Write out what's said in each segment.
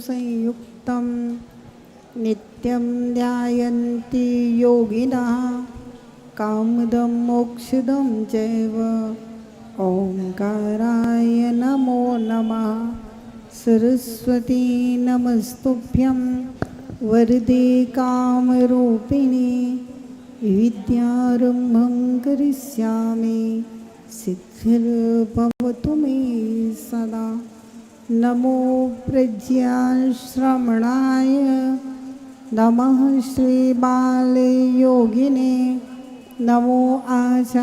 संयुक्तं नित्यं ध्यायन्ति योगिनः कामदं मोक्षदं चैव ओंकाराय नमो नमः। सरस्वती नमस्तुभ्यं वरदे कामरूपिणी विद्यारम्भं करिष्यामि सिद्धिर्भवतु मे सदा। नमो प्रज्ञाश्रमणाय नमः श्रीबालयोगिने नमो आचार्यदेवाय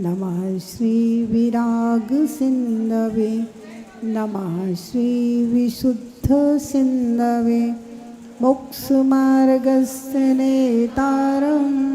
नमः श्रीविरागसिन्धवे नमः श्रीविशुद्धसिन्धवे मोक्षमार्गस्य नेतारम्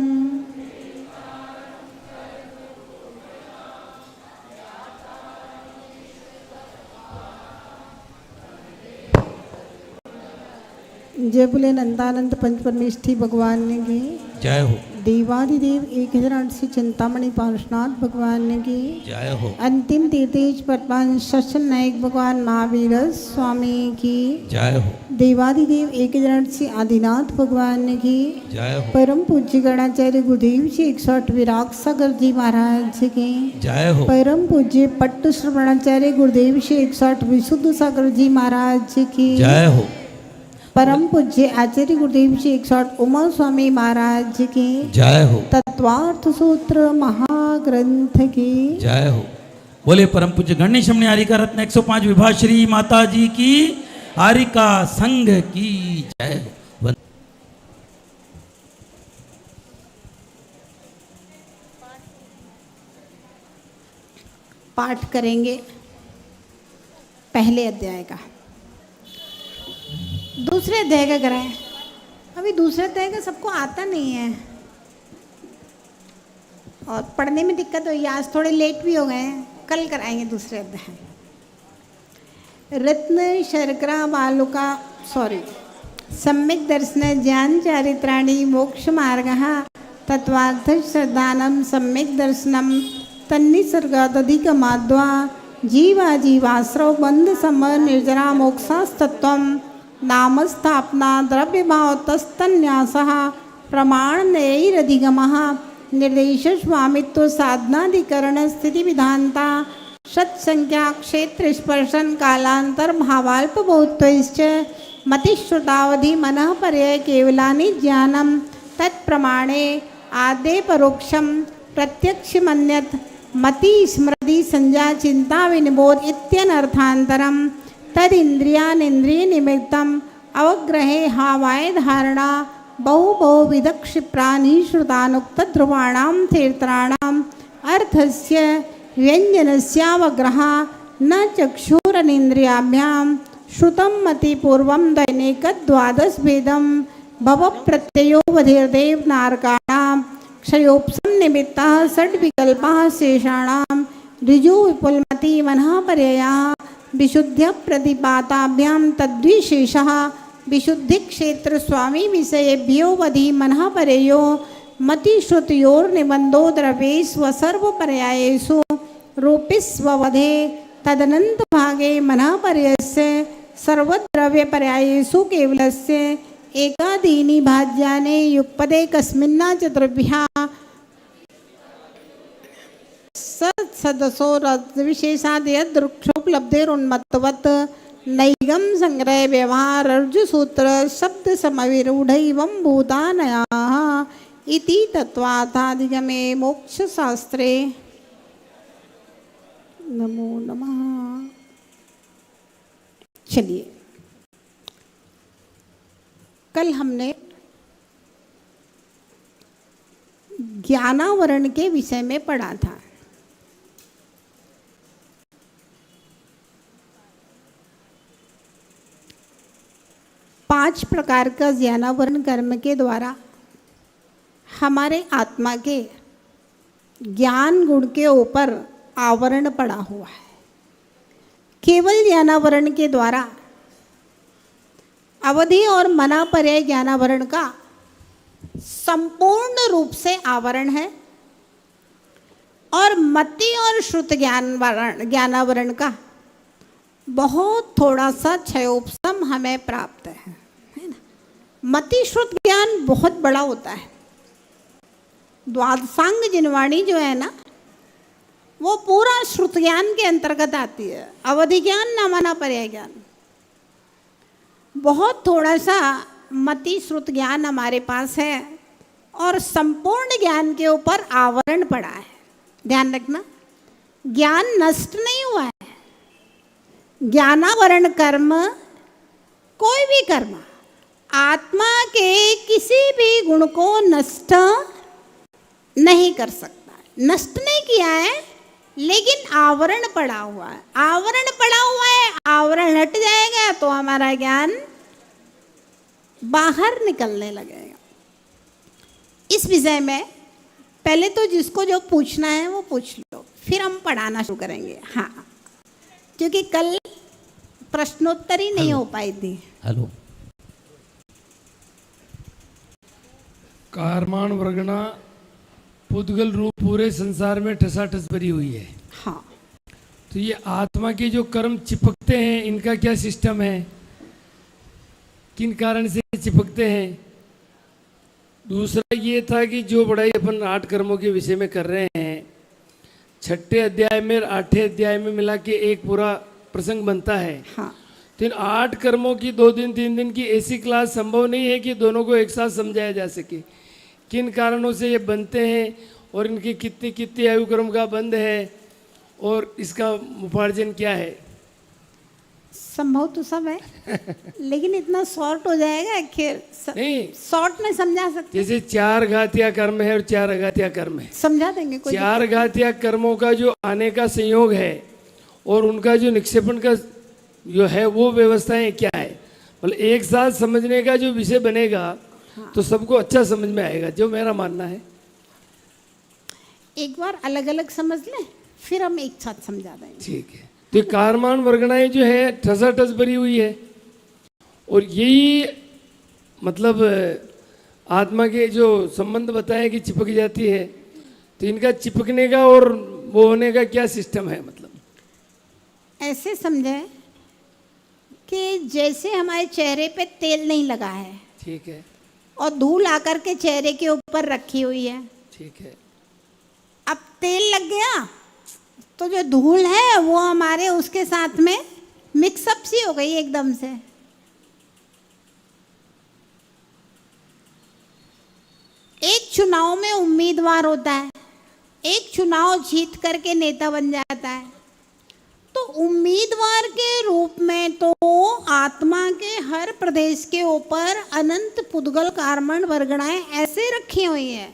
जय बोले नंदानंद पंचपरमेष्ठी भगवान की जय हो। देवादिदेव 1008 चिंतामणि पार्श्वनाथ भगवान की जय हो। अंतिम तीर्थेज परमान शशन नायक भगवान महावीर स्वामी की जय हो। देवादिदेव 1008 आदिनाथ भगवान की जय हो। परम पूज्य गणाचार्य गुरुदेव जी 108 विराग सागर जी महाराज की जय हो। परम पूज्य पट्ट श्रवणाचार्य गुरुदेव जी 108 विशुद्ध सागर जी महाराज की जय हो। परम पूज्य आचार्य गुरुदेव जी 108 उमा स्वामी महाराज की जय हो। तत्वार्थ सूत्र महाग्रंथ की जय हो। बोले परम पूज्य गणेश हमने आरिका रत्न 105 विभा श्री माता जी की आरिका संघ की जय हो। पाठ करेंगे पहले अध्याय का। दूसरे अध्याय का कराएं। अभी दूसरे अध्याय का सबको आता नहीं है और पढ़ने में दिक्कत हुई। आज थोड़े लेट भी हो गए हैं, कल कराएंगे दूसरे अध्याय। रत्न शर्करा बालुका सम्यक दर्शन ज्ञान चारित्राणि मोक्ष मार्गः तत्वार्थ श्रद्धानं सम्यक दर्शनं तन्निसर्गादधिकमाद्वा जीवा जीवाश्रव बंध सम निर्जरा मोक्षास्तत्वं नामस्थापना द्रव्यभाव तस्तन्यासः प्रमाणनैरधिगमः निर्देश स्वामित्व साधनाधिकरण स्थिति विधानता सत्संख्या क्षेत्र स्पर्शन कालांतर भावाल्प बहुत्वश्च मतिश्रुतावधि मनः पर्याय केवलानि ज्ञानं तत्प्रमाणे आदे परोक्षं प्रत्यक्षमन्यत् मति स्मृति संज्ञा चिंता विनिबोध इत्यनर्थान्तरम् तदिंद्रियानिंद्रिय निमित्तम अवग्रहे हावाय धारणा बहुविध क्षिप्राणि श्रुतानुक्त ध्रुवाणां तीर्थाणाम् अर्थस्य व्यंजनस्यावग्रह न चक्षुरनिंद्रियाभ्यां श्रुतं मतिपूर्वं दैनिक द्वादश भेदं भव प्रत्ययो वधिर्देव नारकाणां क्षयोप्सं निमित्तः षड्विकल्पः शेषाणां ऋजु विपुलमति मनः पर्ययः विशुद्ध प्रतिपाताभ्यां तद्विशेषः विशुद्धि क्षेत्र स्वामी विषयेभ्यो वधि मनः पर्ययो मतिश्रुतयोर्निबंधो द्रव्येषु सर्वपर्यायेषु रूपिस्ववधे तदनंत भागे मनः पर्ययस्य सर्वद्रव्यपर्यायेषु केवलस्य एकादीनि भाज्याने युगपदे कस्मिन्ना चतुर्भ्यः सदसो विशेषाद्यदृक्षोपलब्धिरुन्मत्तवत् नैगम संग्रह व्यवहार अर्जुसूत्र शब्द समविरूढैवं भूतानयाः इति तत्त्वार्थाधिगमे मोक्षशास्त्रे। नमो नमः। चलिए, कल हमने ज्ञानावरण के विषय में पढ़ा था। पांच प्रकार का ज्ञानावरण कर्म के द्वारा हमारे आत्मा के ज्ञान गुण के ऊपर आवरण पड़ा हुआ है। केवल ज्ञानावरण के द्वारा अवधि और मना पर्याय ज्ञानावरण का संपूर्ण रूप से आवरण है और मति और श्रुत ज्ञानावरण का बहुत थोड़ा सा क्षयोपशम हमें प्राप्त है ना। मति श्रुत ज्ञान बहुत बड़ा होता है। द्वादशांग जिनवाणी जो है ना, वो पूरा श्रुत ज्ञान के अंतर्गत आती है। अवधि ज्ञान ना माना पर्याय ज्ञान। बहुत थोड़ा सा मति श्रुत ज्ञान हमारे पास है और संपूर्ण ज्ञान के ऊपर आवरण पड़ा है। ध्यान रखना, ज्ञान नष्ट नहीं हुआ है। ज्ञानावरण कर्म, कोई भी कर्म आत्मा के किसी भी गुण को नष्ट नहीं कर सकता। नष्ट नहीं किया है, लेकिन आवरण पड़ा हुआ है। आवरण पड़ा हुआ है, आवरण हट जाएगा तो हमारा ज्ञान बाहर निकलने लगेगा। इस विषय में पहले तो जिसको जो पूछना है वो पूछ लो, फिर हम पढ़ाना शुरू करेंगे। हाँ, क्योंकि कल प्रश्नोत्तरी नहीं हो पाई थी। हेलो, कारमान वर्गना पुद्गल रूप पूरे संसार में ठसाठस भरी हुई है। हाँ, तो ये आत्मा के जो कर्म चिपकते हैं, इनका क्या सिस्टम है, किन कारण से चिपकते हैं। दूसरा ये था कि जो पढ़ाई अपन 8 कर्मों के विषय में कर रहे हैं, 6ठे अध्याय में और 8ठे अध्याय में मिला के एक पूरा प्रसंग बनता है। हाँ, तो इन 8 कर्मों की 2 दिन 3 दिन की ऐसी क्लास संभव नहीं है कि दोनों को एक साथ समझाया जा सके। किन कारणों से ये बनते हैं और इनकी कितनी कितनी आयु क्रम का बंध है और इसका उपार्जन क्या है। संभव तो सब है, लेकिन इतना शॉर्ट हो जाएगा कि नहीं, शॉर्ट में समझा सकते। जैसे 4 घातिया कर्म है और 4 अघातिया कर्म है। समझा देंगे कोई 4 घातिया कर्मों का जो आने का संयोग है और उनका जो निक्षेपण का जो है वो व्यवस्थाएं क्या है, मतलब एक साथ समझने का जो विषय बनेगा। हाँ। तो सबको अच्छा समझ में आएगा, जो मेरा मानना है। एक बार अलग अलग समझ लें, फिर हम एक साथ समझा देंगे। ठीक है। तो ये कारमान वर्गणाएं जो है ठसाठस भरी हुई है और यही मतलब आत्मा के जो संबंध बताया कि चिपक जाती है, तो इनका चिपकने का और वो होने का क्या सिस्टम है। मतलब ऐसे समझे कि जैसे हमारे चेहरे पे तेल नहीं लगा है, ठीक है, और धूल आकर के चेहरे के ऊपर रखी हुई है। ठीक है। अब तेल लग गया तो जो धूल है वो हमारे उसके साथ में मिक्सअप सी हो गई एकदम से। एक चुनाव में उम्मीदवार होता है, एक चुनाव जीत करके नेता बन जाता है। तो उम्मीदवार के रूप में तो आत्मा के हर प्रदेश के ऊपर अनंत पुद्गल कारमण वर्गणाएं ऐसे रखी हुई है,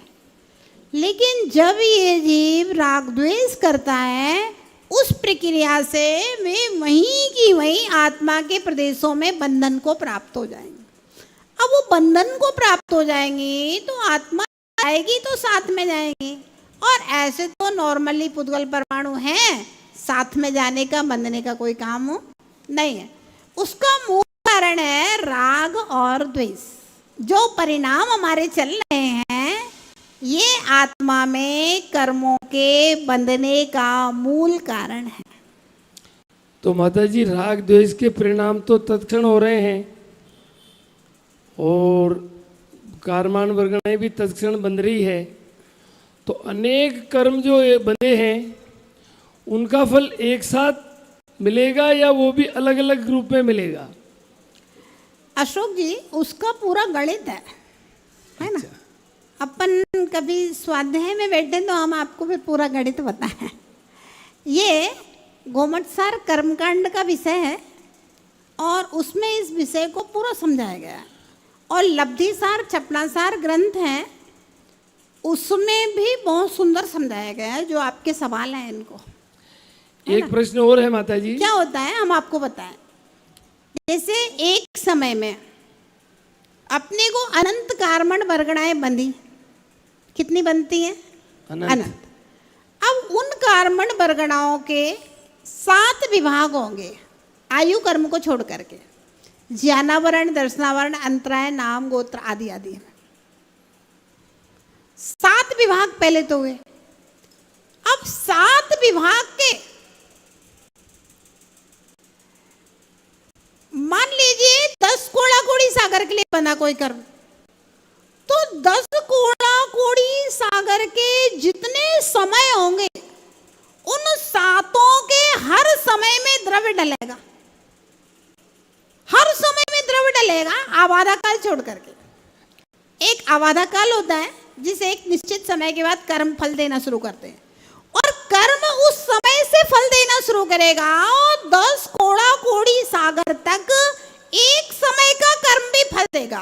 लेकिन जब ये जीव राग द्वेष करता है, उस प्रक्रिया से वे वहीं की वहीं आत्मा के प्रदेशों में बंधन को प्राप्त हो जाएंगे। अब वो बंधन को प्राप्त हो जाएंगी तो आत्मा आएगी तो साथ में जाएंगी। और ऐसे तो नॉर्मली पुद्गल परमाणु हैं, साथ में जाने का बंधने का कोई काम नहीं है। उसका मूल कारण है राग और द्वेष। जो परिणाम हमारे चल रहे हैं, ये आत्मा में कर्मों के बंधने का मूल कारण है। तो माता जी, राग द्वेष के परिणाम तो तत्क्षण हो रहे हैं और कारमान वर्गणाएं भी तत्क्षण बन रही है। तो अनेक कर्म जो बंधे हैं उनका फल एक साथ मिलेगा या वो भी अलग अलग रूप में मिलेगा। अशोक जी, उसका पूरा गणित है ना। अपन कभी स्वाध्याय में बैठे तो हम आपको फिर पूरा गणित बताएं। ये गोमटसार कर्मकांड का विषय है और उसमें इस विषय को पूरा समझाया गया है। और लब्धिसार चपलासार ग्रंथ है, उसमें भी बहुत सुंदर समझाया गया है। जो आपके सवाल हैं इनको, एक प्रश्न और है माता जी। क्या होता है हम आपको बताएं। जैसे एक समय में अपने को अनंत कारमण वर्गणाएं बंधी, कितनी बनती हैं? अनंत। अब उन कारमण वर्गणाओं के 7 विभाग होंगे आयु कर्म को छोड़ करके, ज्ञानावरण, दर्शनावरण, अंतराय, नाम, गोत्र आदि आदि। 7 विभाग पहले तो हुए। अब 7 विभाग के मान लीजिए 10 कोड़ा कोड़ी सागर के लिए बना कोई कर्म, तो 10 कोड़ा कोड़ी सागर के जितने समय होंगे उन सातों के हर समय में द्रव्य डलेगा, हर समय में द्रव्य डलेगा, आबादा काल छोड़ करके। एक आबादा काल होता है जिसे एक निश्चित समय के बाद कर्म फल देना शुरू करते हैं, और कर्म उस समय से फल देना शुरू करेगा, और 10 कोड़ा कोड़ी सागर तक एक समय का कर्म भी फल देगा,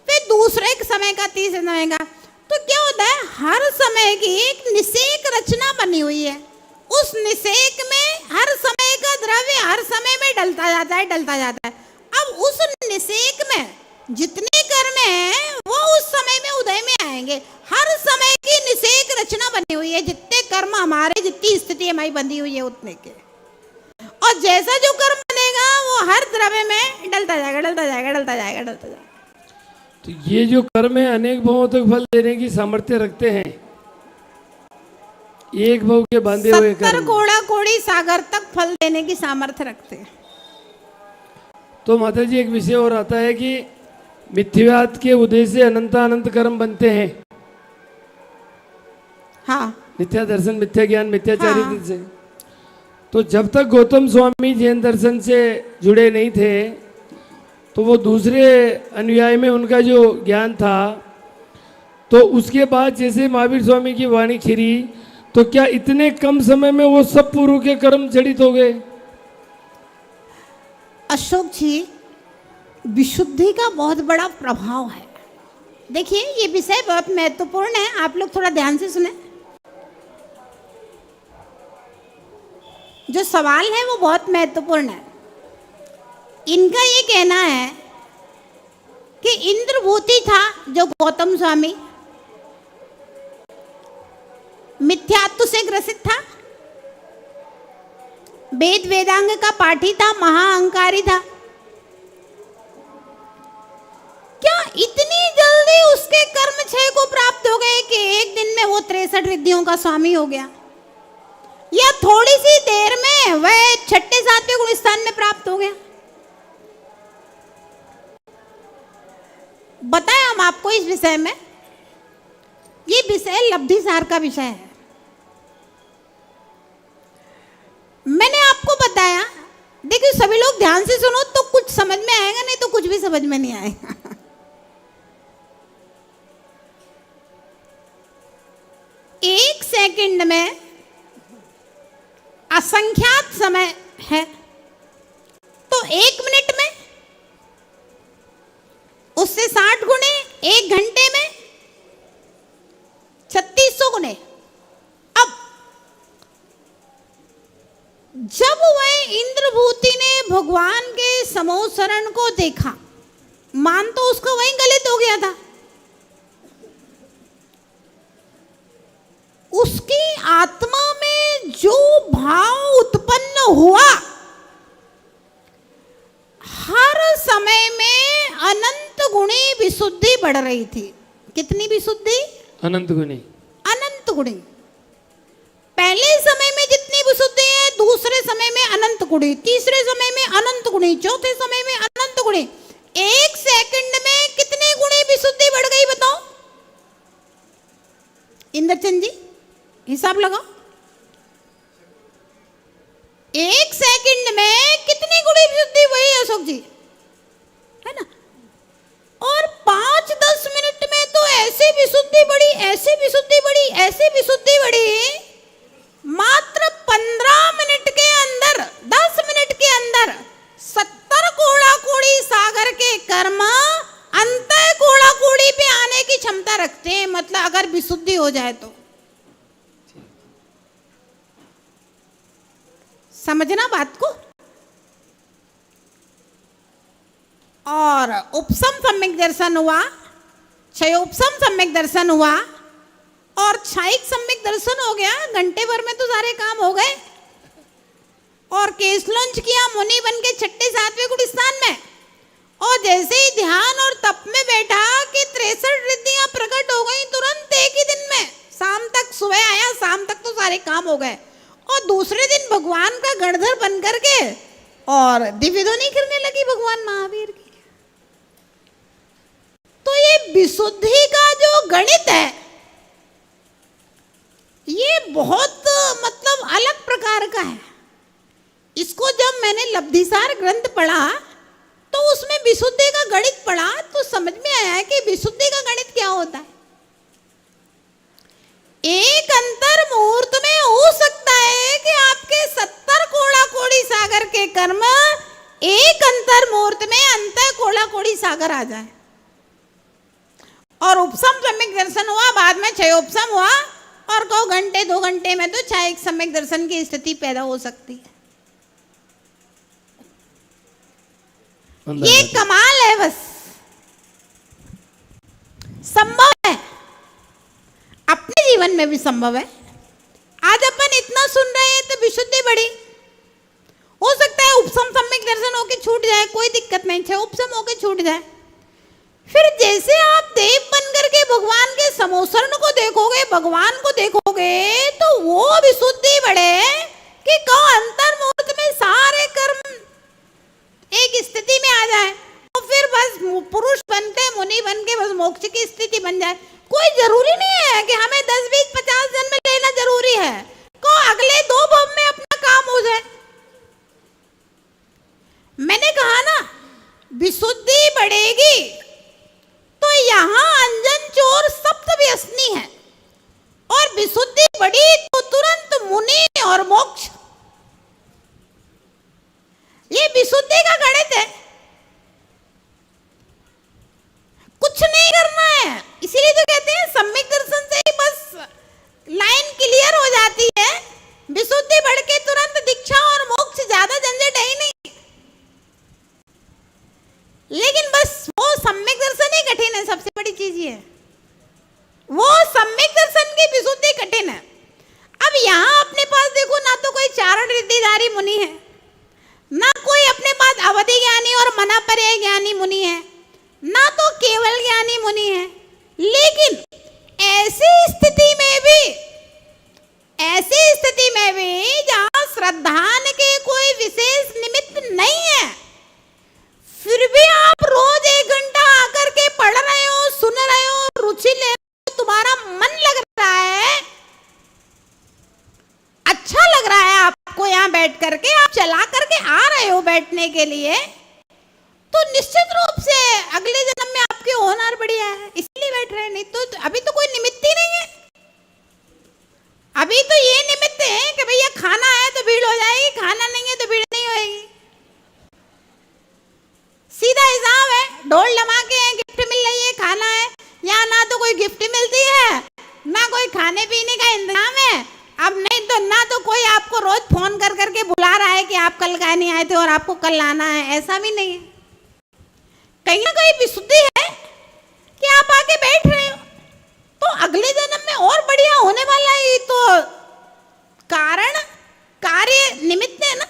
फिर दूसरे समय का, तीसरे समय का। तो क्या होता है, हर समय की एक निषेक रचना बनी हुई है, उस निषेक में हर समय का द्रव्य हर समय में डलता जाता है, डलता जाता है। अब उस निषेक में जितने कर्म हैं वो उस समय में उदय में आएंगे। हर समय की निषेक रचना बनी हुई है, जितने कर्म हमारे, जितनी स्थिति हमारी बंधी हुई है उतने के, और जैसा जो कर्म बनेगा वो हर द्रव्य में डलता जाएगा, डलता जाएगा, डलता जाएगा, डलता जाएगा। तो ये जो कर्म है अनेक भावों तक फल देने की सामर्थ्य रखते हैं, एक भाव के बांधे हुए 70 कोड़ा कोड़ी सागर तक फल देने की सामर्थ्य रखते हैं। तो माता जी एक विषय और आता है कि मिथ्यावाद के उदय से अनंत कर्म बनते हैं। हाँ, मिथ्या दर्शन, मिथ्या ज्ञान, मिथ्याचारित्र हाँ। से। तो जब तक गौतम स्वामी जैन दर्शन से जुड़े नहीं थे तो वो दूसरे अनुयायी में उनका जो ज्ञान था, तो उसके बाद जैसे महावीर स्वामी की वाणी खिरी, तो क्या इतने कम समय में वो सब पूर्व के कर्म जड़ित हो गए? अशोक जी, विशुद्धि का बहुत बड़ा प्रभाव है। देखिए, ये विषय बहुत महत्वपूर्ण है, आप लोग थोड़ा ध्यान से सुने। जो सवाल है वो बहुत महत्वपूर्ण है। इनका ये कहना है कि इंद्रभूति था जो गौतम स्वामी, मिथ्यात्व से ग्रसित था, वेद वेदांग का पाठी था, महाअहंकारी था। क्या इतनी जल्दी उसके कर्म 6 को प्राप्त हो गए कि एक दिन में वो 63 रिद्धियों का स्वामी हो गया, या थोड़ी सी देर में वह 6ठे 7वें गुण स्थान में प्राप्त हो गया? बताएं हम आपको इस विषय में। ये विषय लब्धिसार का विषय है। मैंने आपको बताया, देखिए सभी लोग ध्यान से सुनो तो कुछ समझ में आएगा, नहीं तो कुछ भी समझ में नहीं आएगा। एक सेकंड में असंख्यात समय है, तो 1 मिनट में उससे 60 गुणे, 1 घंटे में 3600 गुणे। अब जब वह इंद्रभूति ने भगवान के समोसरण को देखा, मान तो उसका वहीं गलित हो गया था, उसकी आत्मा में जो भाव उत्पन्न हुआ, हर समय में अनंत गुणी विशुद्धि बढ़ रही थी। कितनी विशुद्धि? अनंत गुणी। अनंत गुणी। पहले समय में जितनी विशुद्धि है, दूसरे समय में अनंत गुणी, तीसरे समय में अनंत गुणी, चौथे समय में अनंत गुणी। 1 सेकंड में कितने गुणी विशुद्धि बढ़ गई बताओ इंद्रचंद जी, हिसाब लगाओ। 1 सेकंड में कितनी गुणी विशुद्धि हुई अशोक जी, है ना? और 5-10 मिनट में तो ऐसी विशुद्धि बढ़ी, ऐसी विशुद्धि बढ़ी, ऐसी विशुद्धि बढ़ी, मात्र 15 मिनट के अंदर, 10 मिनट के अंदर 70 कोड़ा कोड़ी सागर के कर्म अंतः कोड़ा कोड़ी पे आने की क्षमता रखते हैं। मतलब अगर विशुद्धि हो जाए तो समझना बात को। और उपसम सम्यक दर्शन हुआ, क्षयोपसम सम्यक दर्शन हुआ, और क्षयिक सम्यक दर्शन हो गया। घंटे भर में तो सारे काम हो गए। और केसलंच किया मुनि बन के 6ठे 7वें गुण स्थान में, और जैसे ही ध्यान और तप में बैठा कि 63 रिद्धियां प्रकट हो गई तुरंत एक ही दिन में। शाम तक, सुबह आया, शाम तक तो सारे काम हो गए। और दूसरे दिन भगवान का गणधर बन करके और दिव्य ध्वनि करने लगी भगवान महावीर की। तो ये विशुद्धि का जो गणित है ये बहुत मतलब अलग प्रकार का है। इसको जब मैंने लब्धिसार ग्रंथ पढ़ा तो उसमें विशुद्धि का गणित पढ़ा तो समझ में आया कि विशुद्धि का गणित क्या होता है। एक अंतर मुहूर्त में हो सकता है कि आपके 70 कोड़ा कोड़ी सागर के कर्म एक अंतर मुहूर्त में अंत कोड़ा कोड़ी सागर आ जाए। और उपसम सम्यक दर्शन हुआ, बाद में 6 उपसम हुआ, और कहो घंटे 2 घंटे में तो 6 एक सम्यक दर्शन की स्थिति पैदा हो सकती है। ये कमाल है, बस संभव है, अपने जीवन में भी संभव है। आज अपन इतना सुन रहे हैं तो विशुद्धि बढ़ी। हो सकता है उपसम सम्यक दर्शन होके छूट जाए, कोई दिक्कत नहीं, 6 उपसम होके छूट जाए। फिर जैसे आप देव बन करके भगवान के समोसरण को देखोगे, भगवान को देखोगे, तो वो विशुद्धि बढ़े कि कहो अंतर मुहूर्त में सारे कर्म एक स्थिति में आ जाए और फिर बस पुरुष बनते मुनि बन के बस मोक्ष की स्थिति बन जाए। कोई जरूरी नहीं है कि हमें 10, 20, 50 जन्म लेना जरूरी है, को अगले 2 भव में अपना काम हो जाए। मैंने कहा ना विशुद्धि बढ़ेगी तो यहाँ अंजन चोर सप्त व्यसनी है, और विशुद्धि बढ़ी तो तुरंत मुनि और मोक्ष। ये विशुद्धि का गणित है, कुछ नहीं करना है। इसीलिए तो कहते हैं सम्यक दर्शन से ही बस लाइन क्लियर हो जाती है। विशुद्धि बढ़ के तुरंत दीक्षा और मोक्ष, ज्यादा झंझट है ही नहीं। लेकिन बस वो सम्यक दर्शन ही कठिन है, सबसे बड़ी चीज ये है, वो सम्यक दर्शन की विशुद्धि कठिन है। अब यहाँ अपने पास देखो, ना तो कोई चारण रिद्धिधारी मुनि है, ना कोई अपने पास अवधि ज्ञानी और मनापर्य ज्ञानी मुनि है, ना तो केवल ज्ञानी मुनि है। लेकिन ऐसी स्थिति में भी जहां श्रद्धान के कोई विशेष निमित्त नहीं है, फिर भी आप रोज 1 घंटा आकर के पढ़ रहे हो, सुन रहे हो, रुचि ले रहे हो, तुम्हारा मन लग रहा है, अच्छा लग रहा है आपको, यहाँ बैठ करके आप चला करके आ रहे हो बैठने के लिए, तो निश्चित रूप से अगले जन्म में आपके होनहार बढ़िया है, इसलिए बैठ रहे हैं। नहीं तो अभी तो कोई निमित्त ही नहीं है। अभी तो ये निमित्त है कि भैया खाना है तो भीड़ हो जाएगी, खाना नहीं है तो भीड़ नहीं होगी। सीधा हिसाब है, ढोल धमाके हैं, गिफ्ट मिल रही है, खाना है। यहाँ ना तो कोई गिफ्ट मिलती है, ना कोई खाने पीने का इंतजाम है। अब नहीं तो ना तो कोई आपको रोज फोन कर करके बुला रहा है कि आप कल का नहीं आए थे और आपको कल आना है, ऐसा भी नहीं है। कहीं ना कहीं विशुद्धि है कि आप आके बैठ रहे हो, तो अगले जन्म में और बढ़िया होने वाला है। तो कारण कार्य निमित्त है ना।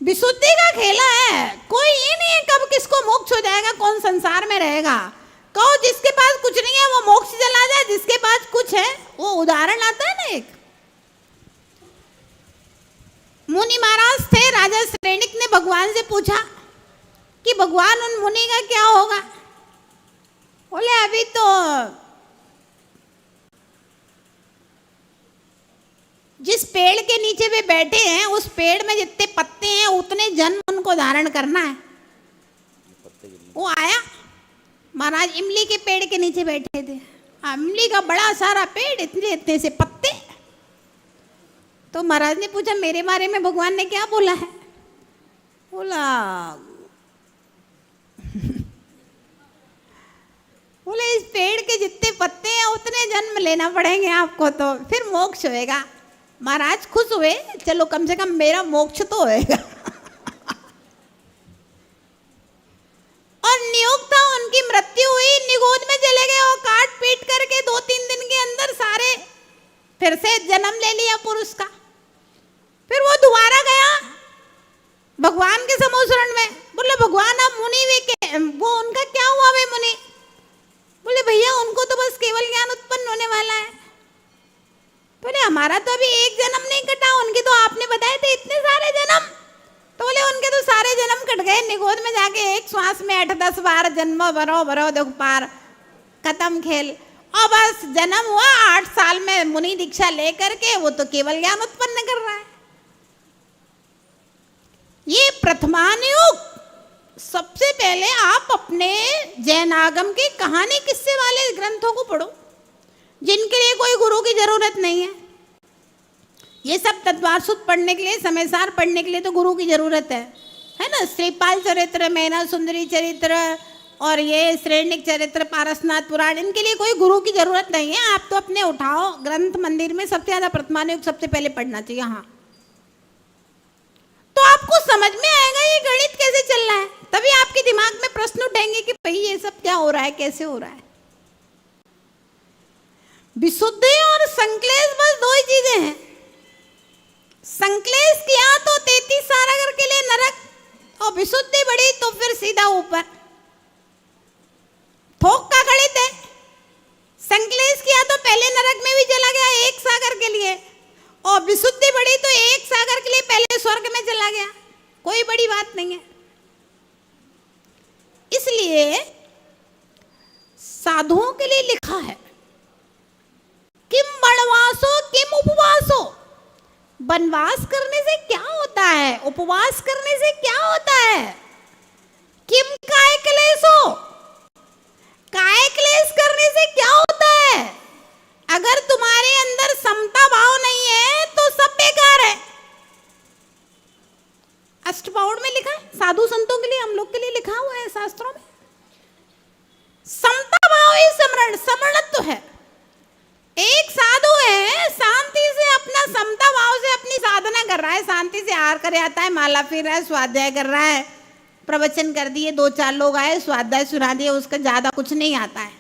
विशुद्धि का खेला है, कोई ये नहीं है कब किसको मोक्ष हो जाएगा, कौन संसार में रहेगा। कहो जिसके पास कुछ नहीं है वो मोक्ष चला जाए, जिसके पास कुछ है वो उदाहरण आता है ना। एक मुनि महाराज थे, राजा श्रेणिक ने भगवान से पूछा कि भगवान उन मुनि का क्या होगा। बोले अभी तो जिस पेड़ के नीचे वे बैठे हैं उस पेड़ में जितने पत्ते हैं उतने जन्म उनको धारण करना है। वो आया, महाराज इमली के पेड़ के नीचे बैठे थे, इमली का बड़ा सारा पेड़, इतने इतने से पत्ते। तो महाराज ने पूछा मेरे बारे में भगवान ने क्या बोला है। बोला बोले इस पेड़ के जितने पत्ते हैं उतने जन्म लेना पड़ेंगे आपको, तो फिर मोक्ष होएगा। महाराज खुश हुए, चलो कम से कम मेरा मोक्ष तो होएगा। और नियोग था, उनकी मृत्यु हुई, निगोद में चले गए और काट पीट करके 2-3 दिन के अंदर सारे फिर से जन्म ले लिया पुरुष का। फिर वो दोबारा गया भगवान के समोसरण में। बोले भगवान आप मुनि वो उनका क्या हुआ वे मुनि। बोले भैया उनको तो बस केवल ज्ञान उत्पन्न होने वाला है। बोले हमारा तो अभी एक जन्म नहीं कटा, उनके तो आपने बताए थे इतने सारे जन्म। तो बोले उनके तो सारे जन्म कट गए, निगोद में जाके एक श्वास में 8-10 बार जन्म भरो भरो दुख पार, खत्म खेल। और बस जन्म हुआ 8 साल में मुनि दीक्षा लेकर के, वो तो केवल ज्ञान उत्पन्न कर रहा है। ये प्रथमानुयुग। सबसे पहले आप अपने जैन आगम के कहानी किस्से वाले ग्रंथों को पढ़ो, जिनके लिए कोई गुरु की जरूरत नहीं है। ये सब तत्वारसुत पढ़ने के लिए, समयसार पढ़ने के लिए तो गुरु की जरूरत है ना। श्रीपाल चरित्र, मैना सुंदरी चरित्र और ये श्रेणिक चरित्र, पारसनाथ पुराण, इनके लिए कोई गुरु की जरूरत नहीं है। आप तो अपने उठाओ ग्रंथ, मंदिर में सबसे ज्यादा प्रथमानुयुग सबसे पहले पढ़ना चाहिए। हाँ, तो आपको समझ में आएगा ये गणित कैसे चल रहा है। तभी आपके दिमाग में प्रश्न उठेंगे कि भाई ये सब क्या हो रहा है, कैसे हो रहा है। विशुद्धि और संक्लेश बस दो ही चीजें हैं। संक्लेश किया तो 33 सारागर के लिए नरक, और विशुद्धि बढ़ी तो फिर सीधा ऊपर। थोक का गणित है। संक्लेश किया तो पहले नरक में भी चला गया 1 सागर के लिए, और विशुद्धि बढ़ी तो 1 सागर के लिए पहले स्वर्ग में चला गया। कोई बड़ी बात नहीं है। इसलिए साधुओं के लिए लिखा है, किम वनवासो किम उपवासो। वनवास करने से क्या होता है, उपवास करने से क्या होता है। किम काय क्लेशो, काय क्लेश करने से क्या होता है। अगर तुम्हारे अंदर समता भाव नहीं है तो सब बेकार है। अष्टपाउड में लिखा है, साधु संतों के लिए, हम लोग के लिए लिखा हुआ है शास्त्रों में। समता भाव ही समरण, समरणत्व है। एक साधु है, शांति से अपना समता भाव से अपनी साधना कर रहा है, शांति से आहार करे आता है, माला फिर रहा है, स्वाध्याय कर रहा है, प्रवचन कर दिए, 2-4 लोग आए, स्वाध्याय सुना दिए, उसका ज्यादा कुछ नहीं आता है।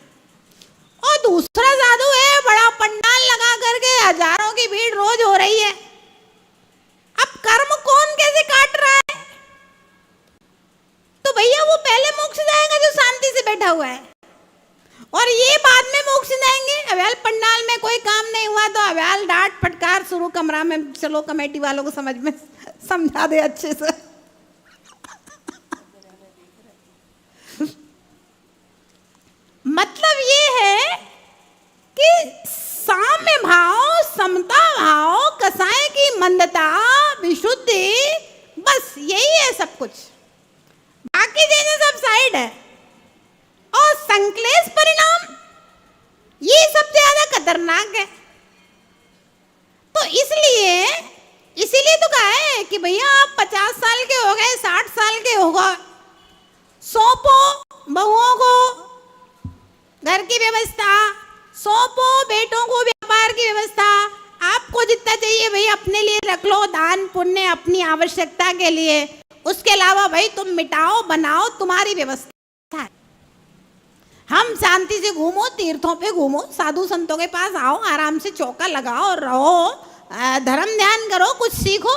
और दूसरा साधु है, बड़ा पंडाल लगा करके हजारों की भीड़ रोज हो रही है। अब कर्म कौन कैसे काट रहा है। तो भैया वो पहले मोक्ष जाएगा जो शांति से बैठा हुआ है, और ये बाद में मोक्ष जाएंगे। अव्याल पंडाल में कोई काम नहीं हुआ तो अव्याल डांट फटकार शुरू, कमरा में चलो कमेटी वालों को समझ में समझा दे अच्छे से। मतलब ये है कि साम्य भाव, समता भाव, कसाय की मंदता, विशुद्धि, बस यही है सब कुछ। बाकी चीजें सब साइड है। और संक्लेश परिणाम ये सबसे ज्यादा खतरनाक है। तो इसीलिए तो कहा है कि भैया आप 50 साल के हो गए, 60 साल के हो गए, सौंपो बहुओं को घर की व्यवस्था, सौंपो बेटों को व्यापार की व्यवस्था। आपको जितना चाहिए भाई अपने लिए रख लो, दान पुण्य अपनी आवश्यकता के लिए। उसके अलावा भाई तुम मिटाओ बनाओ, तुम्हारी व्यवस्था है। हम शांति से घूमो, तीर्थों पे घूमो, साधु संतों के पास आओ, आराम से चौका लगाओ और रहो, धर्म ध्यान करो, कुछ सीखो,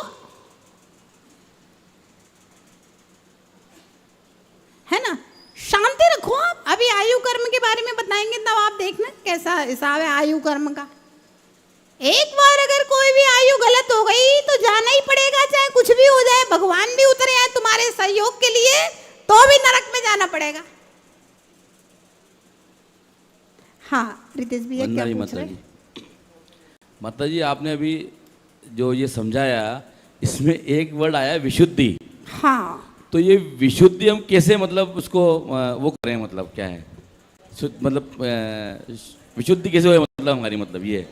है ना। शांति रखो आप। अभी आयु कर्म के बारे में बताएंगे तब आप देखना कैसा हिसाब है आयु कर्म का। एक बार अगर कोई भी आयु गलत हो गई तो जाना ही पड़ेगा, चाहे कुछ भी हो जाए, भगवान भी उतरे आए तुम्हारे सहयोग के लिए तो भी नरक में जाना पड़ेगा। हाँ रितेश भैया क्या पूछ रहे हैं? माता जी आपने अभी जो ये समझाया, इसमें एक वर्ड आया विशुद्धि। हाँ, तो ये विशुद्धि हम कैसे मतलब उसको वो करें, मतलब क्या है मतलब विशुद्धि कैसे हो, मतलब हमारी मतलब ये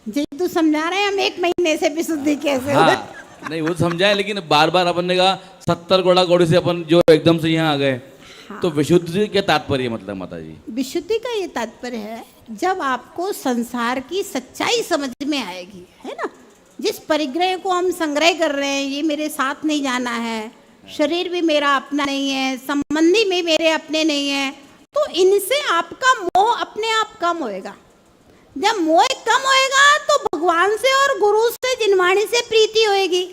जी तू समझा रहे हैं हम 1 महीने से विशुद्धि कैसे हो। हाँ नहीं वो समझाए, लेकिन बार बार अपन ने कहा 70 घोड़ा घोड़ी से अपन जो एकदम से यहाँ आ गए। हाँ। तो विशुद्धि के तात्पर्य मतलब माता जी? विशुद्धि का ये तात्पर्य है जब आपको संसार की सच्चाई समझ में आएगी, है ना। जिस परिग्रह को हम संग्रह कर रहे हैं, ये मेरे साथ नहीं जाना है, शरीर भी मेरा अपना नहीं है, संबंधी में मेरे अपने नहीं है, तो इनसे आपका मोह अपने आप कम होएगा। जब मोह कम होएगा तो भगवान से और गुरु से, जिनवाणी से प्रीति होएगी,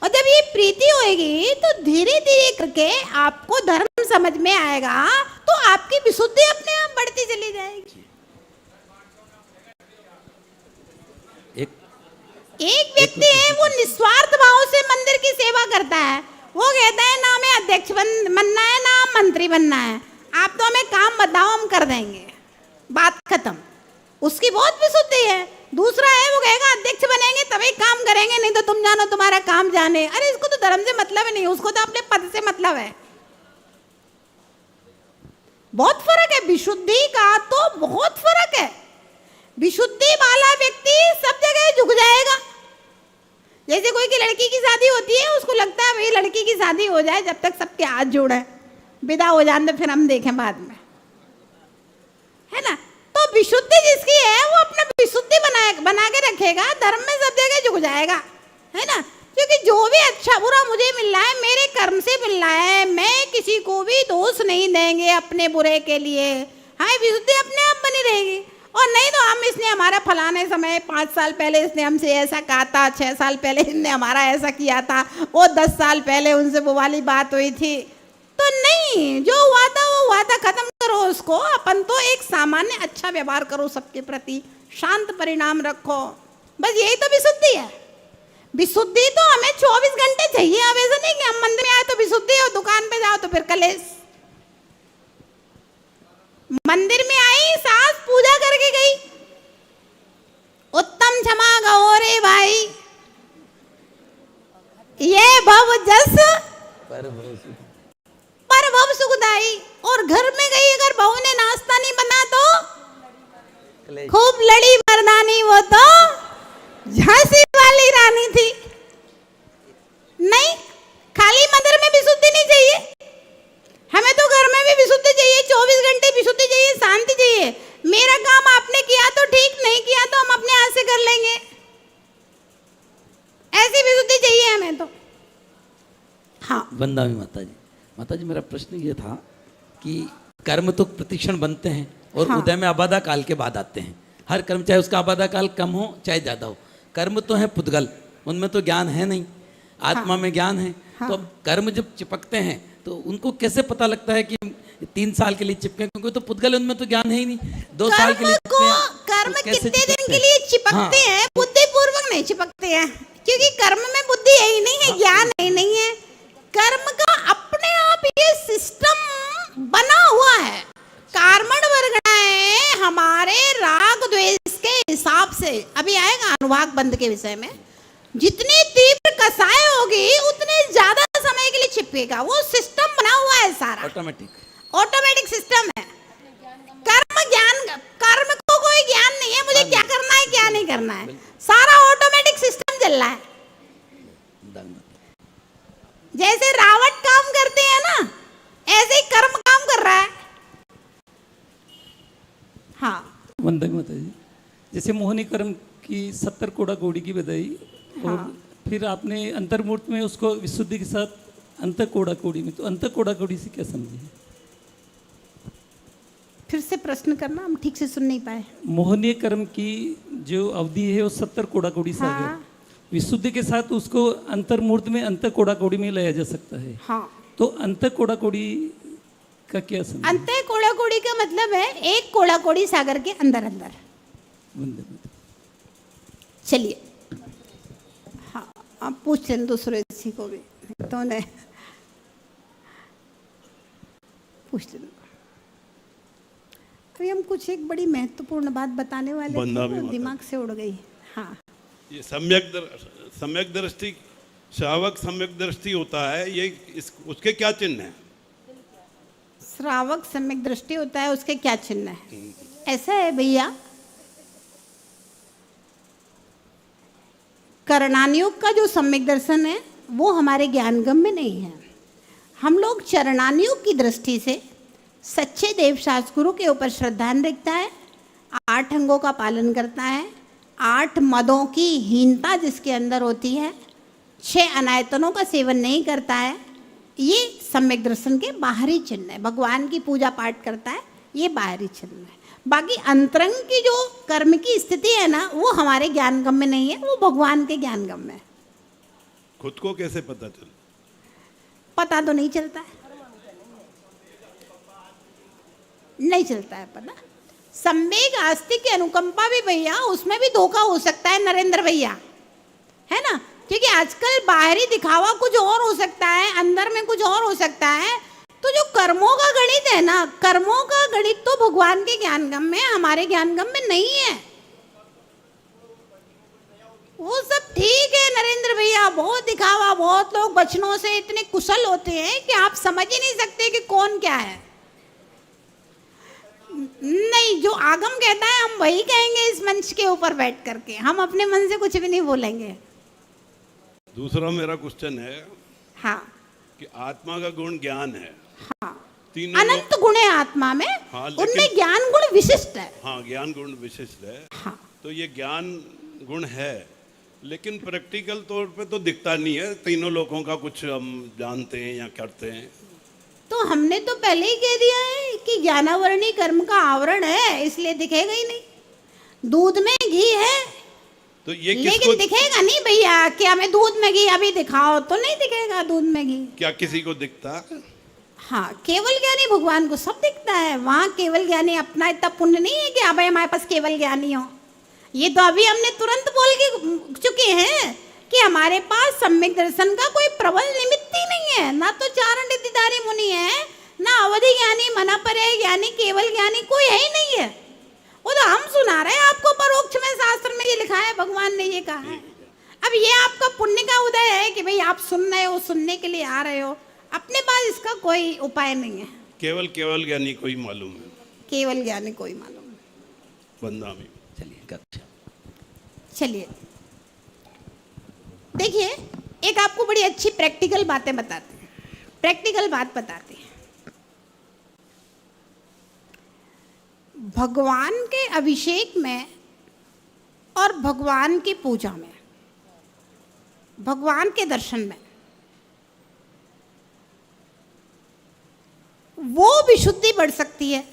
और जब ये प्रीति होएगी तो धीरे धीरे करके आपको धर्म समझ में आएगा, तो आपकी विशुद्धि अपने आप बढ़ती चली जाएगी। एक व्यक्ति है वो निस्वार्थ भाव से मंदिर की सेवा करता है, वो कहता है ना हमें अध्यक्ष बनना है ना मंत्री बनना है, आप तो हमें काम बताओ हम कर देंगे, बात खत्म। उसकी बहुत विशुद्धि है। दूसरा है वो कहेगा अध्यक्ष बनेंगे तभी काम करेंगे, नहीं तो तुम जानो तुम्हारा काम जाने। अरे इसको तो धर्म से मतलब ही नहीं, उसको तो अपने पद से मतलब है। बहुत फर्क है, विशुद्धि का तो बहुत फर्क है। विशुद्धि वाला व्यक्ति सब जगह झुक जाएगा। जैसे कोई की लड़की की शादी होती है, उसको लगता है भाई लड़की की शादी हो जाए, जब तक सबके हाथ जोड़े विदा हो जाने फिर हम देखें बाद में, है ना। तो विशुद्धि जिसकी है वो अपना विशुद्धि बना के रखेगा, धर्म में सब जगह झुक जाएगा, है ना। क्योंकि जो भी अच्छा बुरा मुझे मिल रहा है मेरे कर्म से मिल रहा है, मैं किसी को भी दोष नहीं देंगे अपने बुरे के लिए। हाँ, विशुद्धि अपने आप बनी रहेगी। और नहीं तो हम इसने हमारा फलाने समय 5 साल पहले इसने हमसे ऐसा कहा था, 6 साल पहले इसने हमारा ऐसा किया था, वो 10 साल पहले उनसे वो वाली बात हुई थी। तो नहीं, जो हुआ था वो हुआ था, खत्म करो उसको। अपन तो एक सामान्य अच्छा व्यवहार करो सबके प्रति, शांत परिणाम रखो, बस यही तो विशुद्धि है। विशुद्धि तो हमें 24 घंटे चाहिए। अब ऐसा नहीं कि हम मंदिर में आए तो विशुद्धि और दुकान पे जाओ तो फिर कलेश। मंदिर में आई, सास पूजा करके गई, उत्तम क्षमा गो रे भाई, ये भव जस पर भव सुखदाई। और घर में गई, अगर बहू ने नाश्ता नहीं बना तो खूब लड़ी मर्दानी, वो तो झांसी वाली रानी थी। नहीं, खाली मंदिर में विशुद्धि नहीं चाहिए, हमें तो घर में भी विशुद्धि चाहिए, 24 घंटे विशुद्धि चाहिए, शांति चाहिए। मेरा काम आपने किया तो ठीक, नहीं किया तो हम अपने हाथ से कर लेंगे, ऐसी विशुद्धि चाहिए हमें तो। हाँ, वंदना माता जी मेरा प्रश्न ये था कि कर्म तो प्रतिक्षण बनते हैं और हाँ। उदय में आबादा काल के बाद आते हैं। हर कर्म चाहे उसका आबादा काल कम हो चाहे ज्यादा हो, कर्म तो है पुद्गल, उनमें तो ज्ञान है नहीं, आत्मा में ज्ञान है। तो अब कर्म जब चिपकते हैं तो उनको कैसे पता लगता है कि 3 साल के लिए चिपके, क्योंकि तो पुद्गल उनमें तो ज्ञान है ही नहीं। 2 साल के लिए कर्म कितने दिन के लिए चिपकते हैं? बुद्धिपूर्वक नहीं चिपकते हैं, क्योंकि कर्म में बुद्धि है ही नहीं है, ज्ञान है ही नहीं है। कर्म का अपने आप ये सिस्टम बना हुआ है। कार्मण वर्गणाएं हमारे राग द्वेष के हिसाब से, अभी आएगा अनुभाग बंध के विषय में, जितनी तीव्र कसाई होगी उतने ज्यादा समय के लिए चिपकेगा। वो सिस्टम बना हुआ है सारा, ऑटोमेटिक सिस्टम है। कर्म को कोई ज्ञान नहीं है, मुझे क्या करना है क्या नहीं करना है, सारा ऑटोमेटिक सिस्टम चल रहा है। जैसे रावट काम करते हैं ना, ऐसे ही कर्म काम कर रहा है। हाँ, वंदन माता जी, जैसे मोहनी कर्म की 70 कोड़ा कोड़ी की बधाई, और फिर आपने अंतर्मूर्त में उसको विशुद्धि के साथ अंत कोड़ा कोड़ी में, तो अंत कोड़ा कोड़ी से क्या समझे? फिर से प्रश्न करना, हम ठीक से सुन नहीं पाए। मोहनीय कर्म की जो अवधि है वो 70 कोड़ा कोड़ी से आगे, विशुद्धि के साथ उसको अंतर्मूर्त में अंत कोड़ा कोड़ी में लाया जा सकता है। हाँ, तो अंत कोड़ा कोड़ी का क्या समझ? अंत कोड़ा कोड़ी का मतलब है एक कोड़ा कोड़ी सागर के अंदर अंदर। वंदन माता। चलिए, हाँ, आप पूछ लें दूसरे किसी को भी, तो नहीं पूछ लें। अभी हम कुछ एक बड़ी महत्वपूर्ण बात बताने वाले थे, दिमाग से उड़ गई। हाँ, ये सम्यक दृष्टि, श्रावक सम्यक दृष्टि होता है, ये उसके क्या चिन्ह हैं? श्रावक सम्यक दृष्टि होता है, उसके क्या चिन्ह है? ऐसा है भैया, करणानुयोग का जो सम्यक दर्शन है वो हमारे ज्ञानगम में नहीं है। हम लोग चरणानुयोग की दृष्टि से सच्चे देवशास्त्र गुरु के ऊपर श्रद्धा रखता है, 8 अंगों का पालन करता है, 8 मदों की हीनता जिसके अंदर होती है, 6 अनायतनों का सेवन नहीं करता है। ये सम्यक दर्शन के बाहरी चिन्ह है। भगवान की पूजा पाठ करता है, ये बाहरी चिन्ह है। बाकी अंतरंग की जो कर्म की स्थिति है ना, वो हमारे ज्ञानगम में नहीं है, वो भगवान के ज्ञानगम में है। खुद को कैसे पता चले? पता तो नहीं चलता है, नहीं चलता है पता। संवेग आस्तिक की अनुकंपा भी भैया, उसमें भी धोखा हो सकता है नरेंद्र भैया। क्योंकि आजकल बाहरी दिखावा कुछ और हो सकता है, अंदर में कुछ और हो सकता है। तो जो कर्मों का गणित है ना, कर्मों का गणित तो भगवान के ज्ञानगम में, हमारे ज्ञानगम में नहीं है। वो सब ठीक है नरेंद्र भैया, बहुत दिखावा, बहुत लोग वचनों से इतने कुशल होते हैं कि आप समझ ही नहीं सकते कि कौन क्या है। नहीं, जो आगम कहता है हम वही कहेंगे इस मंच के ऊपर बैठ करके, हम अपने मन से कुछ भी नहीं बोलेंगे। दूसरा मेरा क्वेश्चन है हाँ कि आत्मा का गुण ज्ञान है। हाँ, तीनों अनंत गुण है आत्मा में। हाँ, लेकिन- उनमें ज्ञान गुण विशिष्ट है। हाँ, ज्ञान गुण विशिष्ट है। हाँ, तो ये ज्ञान गुण है, लेकिन प्रैक्टिकल तौर पे तो दिखता नहीं है। तीनों लोगों का कुछ हम जानते हैं या करते हैं। तो हमने तो पहले ही कह दिया है कि ज्ञानावरणी कर्म का आवरण है, इसलिए दिखेगा ही नहीं। दूध में घी है, तो ये लेकिन किसको, दिखेगा नहीं भैया कि हमें दूध में घी अभी दिखाओ तो नहीं दिखेगा दूध में घी। क्या किसी को दिखता? हाँ, केवल ज्ञानी भगवान को सब दिखता है। वहां केवल ज्ञानी अपना इतना पुण्य नहीं है कि अब हमारे पास केवल ज्ञानी हो। ये तो अभी हमने तुरंत बोल के चुके हैं कि हमारे पास सम्यक दर्शन का कोई प्रबल निमित्त ही नहीं है। ना तो चारण रिद्धिधारी मुनि है, ना अवधि ज्ञानी, मनापर्याय ज्ञानी, केवल ज्ञानी कोई है ही नहीं है। वो तो हम सुना रहे हैं आपको, परोक्ष में शास्त्र में ये लिखा है, भगवान ने ये कहा है। अब ये आपका पुण्य का उदय है कि भाई आप सुन रहे हो, सुनने के लिए आ रहे हो। अपने पास इसका कोई उपाय नहीं है। केवल ज्ञानी कोई मालूम है, केवल ज्ञानी कोई मालूम है। बंदा में। चलिए कर चलिए देखिए, एक आपको बड़ी अच्छी प्रैक्टिकल बातें बताते हैं, प्रैक्टिकल बात बताते हैं। भगवान के अभिषेक में और भगवान की पूजा में, भगवान के दर्शन में वो विशुद्धि बढ़ सकती है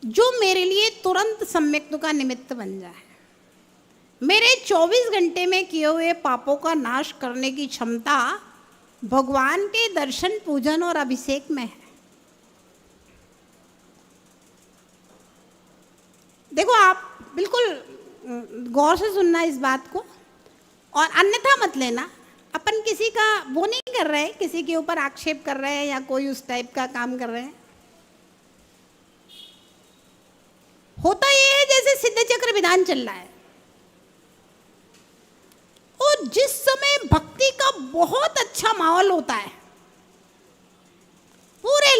जो मेरे लिए तुरंत सम्यक्तु का निमित्त बन जाए। मेरे 24 घंटे में किए हुए पापों का नाश करने की क्षमता भगवान के दर्शन, पूजन और अभिषेक में है। देखो, आप बिल्कुल गौर से सुनना इस बात को, और अन्यथा मत लेना। अपन किसी का वो नहीं कर रहे हैं, किसी के ऊपर आक्षेप कर रहे हैं या कोई उस टाइप का काम कर रहे हैं। होता ये है जैसे सिद्ध चक्र विधान चल रहा है, और जिस समय भक्ति का बहुत अच्छा माहौल होता है, पूरे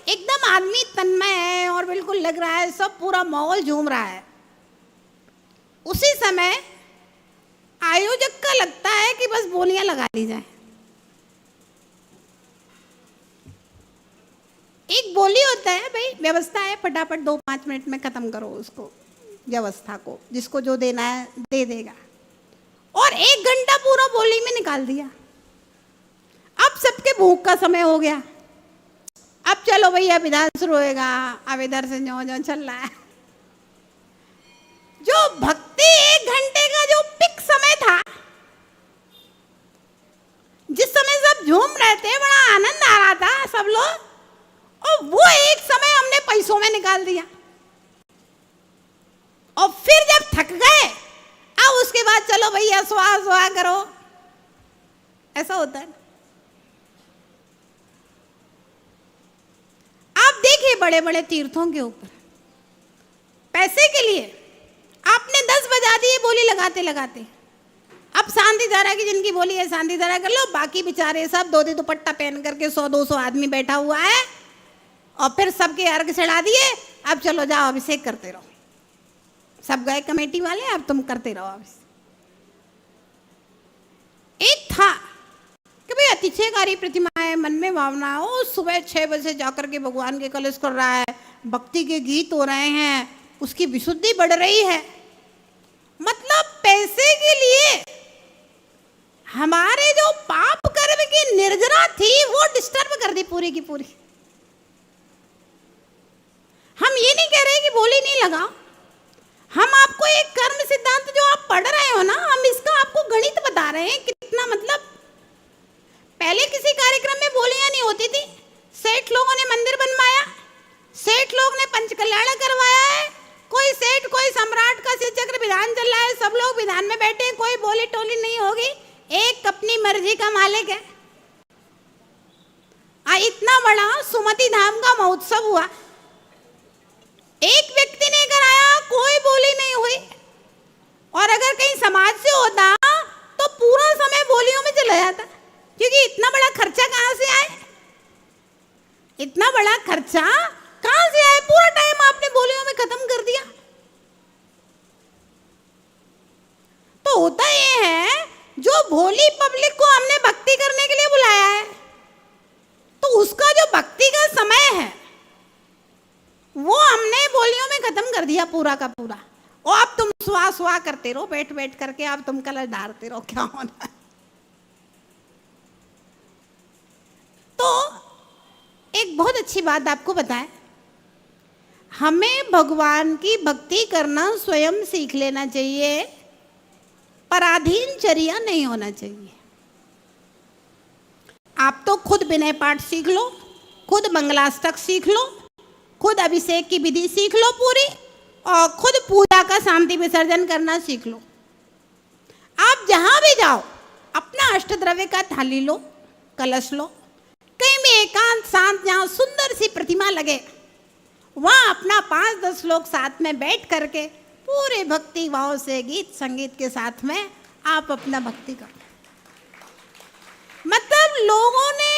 एकदम आदमी तन्मय है और बिल्कुल लग रहा है सब पूरा माहौल झूम रहा है, उसी समय आयोजक का लगता है कि बस बोलियां लगा ली जाए। एक बोली होता है, भाई व्यवस्था है, फटाफट 2-5 मिनट में खत्म करो उसको, व्यवस्था को, जिसको जो देना है दे देगा, और 1 घंटा पूरा बोली में निकाल दिया। अब सबके भूख का समय हो गया, अब चलो भैया विधान शुरू होएगा। अब इधर से जो चल रहा है, जो भक्ति 1 घंटे का जो पिक समय था, जिस समय सब झूम रहे थे, बड़ा आनंद आ रहा था सब लोग, और वो एक समय हमने पैसों में निकाल दिया। और फिर जब थक गए, अब उसके बाद चलो भैया स्वाहा करो, ऐसा होता है। आप देखिए बड़े बड़े तीर्थों के ऊपर पैसे के लिए आपने 10 बजा दिए बोली लगाते लगाते। अब शांति धारा की जिनकी बोली है शांति धारा कर लो, बाकी बेचारे सब 2 दुपट्टा पहन करके 100-200 आदमी बैठा हुआ है, और फिर सबके अर्घ चढ़ा दिए। अब चलो जाओ अभिषेक करते रहो, सब गए कमेटी वाले, अब तुम करते रहो अभिषेक। एक था कि भाई अतिशयकारी प्रतिमा है, मन में भावना हो, सुबह 6 बजे जाकर के भगवान के कलश कर रहा है, भक्ति के गीत हो रहे हैं, उसकी विशुद्धि बढ़ रही है। मतलब पैसे के लिए हमारे जो पाप कर्म की निर्जरा थी वो डिस्टर्ब कर दी पूरी की पूरी। हम ये नहीं कह रहे कि बोली नहीं लगाओ, हम आपको एक कर्म सिद्धांत जो आप पढ़ रहे हो ना, हम इसका आपको गणित बता रहे हैं कितना। मतलब पहले किसी कार्यक्रम में बोलियां नहीं होती थी, सेठ लोगों ने मंदिर बनवाया, सेठ लोग ने पंच कल्याण करवाया है, कोई सेठ कोई सम्राट का श्री चक्र विधान चल रहा है, सब लोग विधान में बैठे, कोई बोली टोली नहीं होगी, एक अपनी मर्जी का मालिक है। इतना बड़ा सुमति धाम का महोत्सव हुआ, एक व्यक्ति ने कराया, कोई बोली नहीं हुई। और अगर कहीं समाज से होता तो पूरा समय बोलियों में चला जाता, क्योंकि इतना बड़ा खर्चा कहां से आए, इतना बड़ा खर्चा कहां से आए, पूरा टाइम आपने बोलियों में खत्म कर दिया। तो होता ये है, जो भोली पब्लिक को हमने भक्ति करने के लिए बुलाया है, तो उसका जो भक्ति का समय है वो हमने बोलियों में खत्म कर दिया पूरा का पूरा। और अब तुम सुहा सुहा करते रहो, बैठ बैठ करके अब तुम कलश डालते रहो, क्या होना है। तो एक बहुत अच्छी बात आपको बताएं, हमें भगवान की भक्ति करना स्वयं सीख लेना चाहिए, पराधीन चर्या नहीं होना चाहिए। आप तो खुद विनय पाठ सीख लो, खुद मंगलाष्टक सीख लो, खुद अभिषेक की विधि सीख लो पूरी, और खुद पूजा का शांति विसर्जन करना सीख लो। आप जहां भी जाओ अपना अष्टद्रव्य का थाली लो, कलश लो, कहीं भी एकांत शांत जहां सुंदर सी प्रतिमा लगे वहां अपना 5-10 लोग साथ में बैठ करके पूरे भक्ति भाव से गीत संगीत के साथ में आप अपना भक्ति करो। मतलब लोगों ने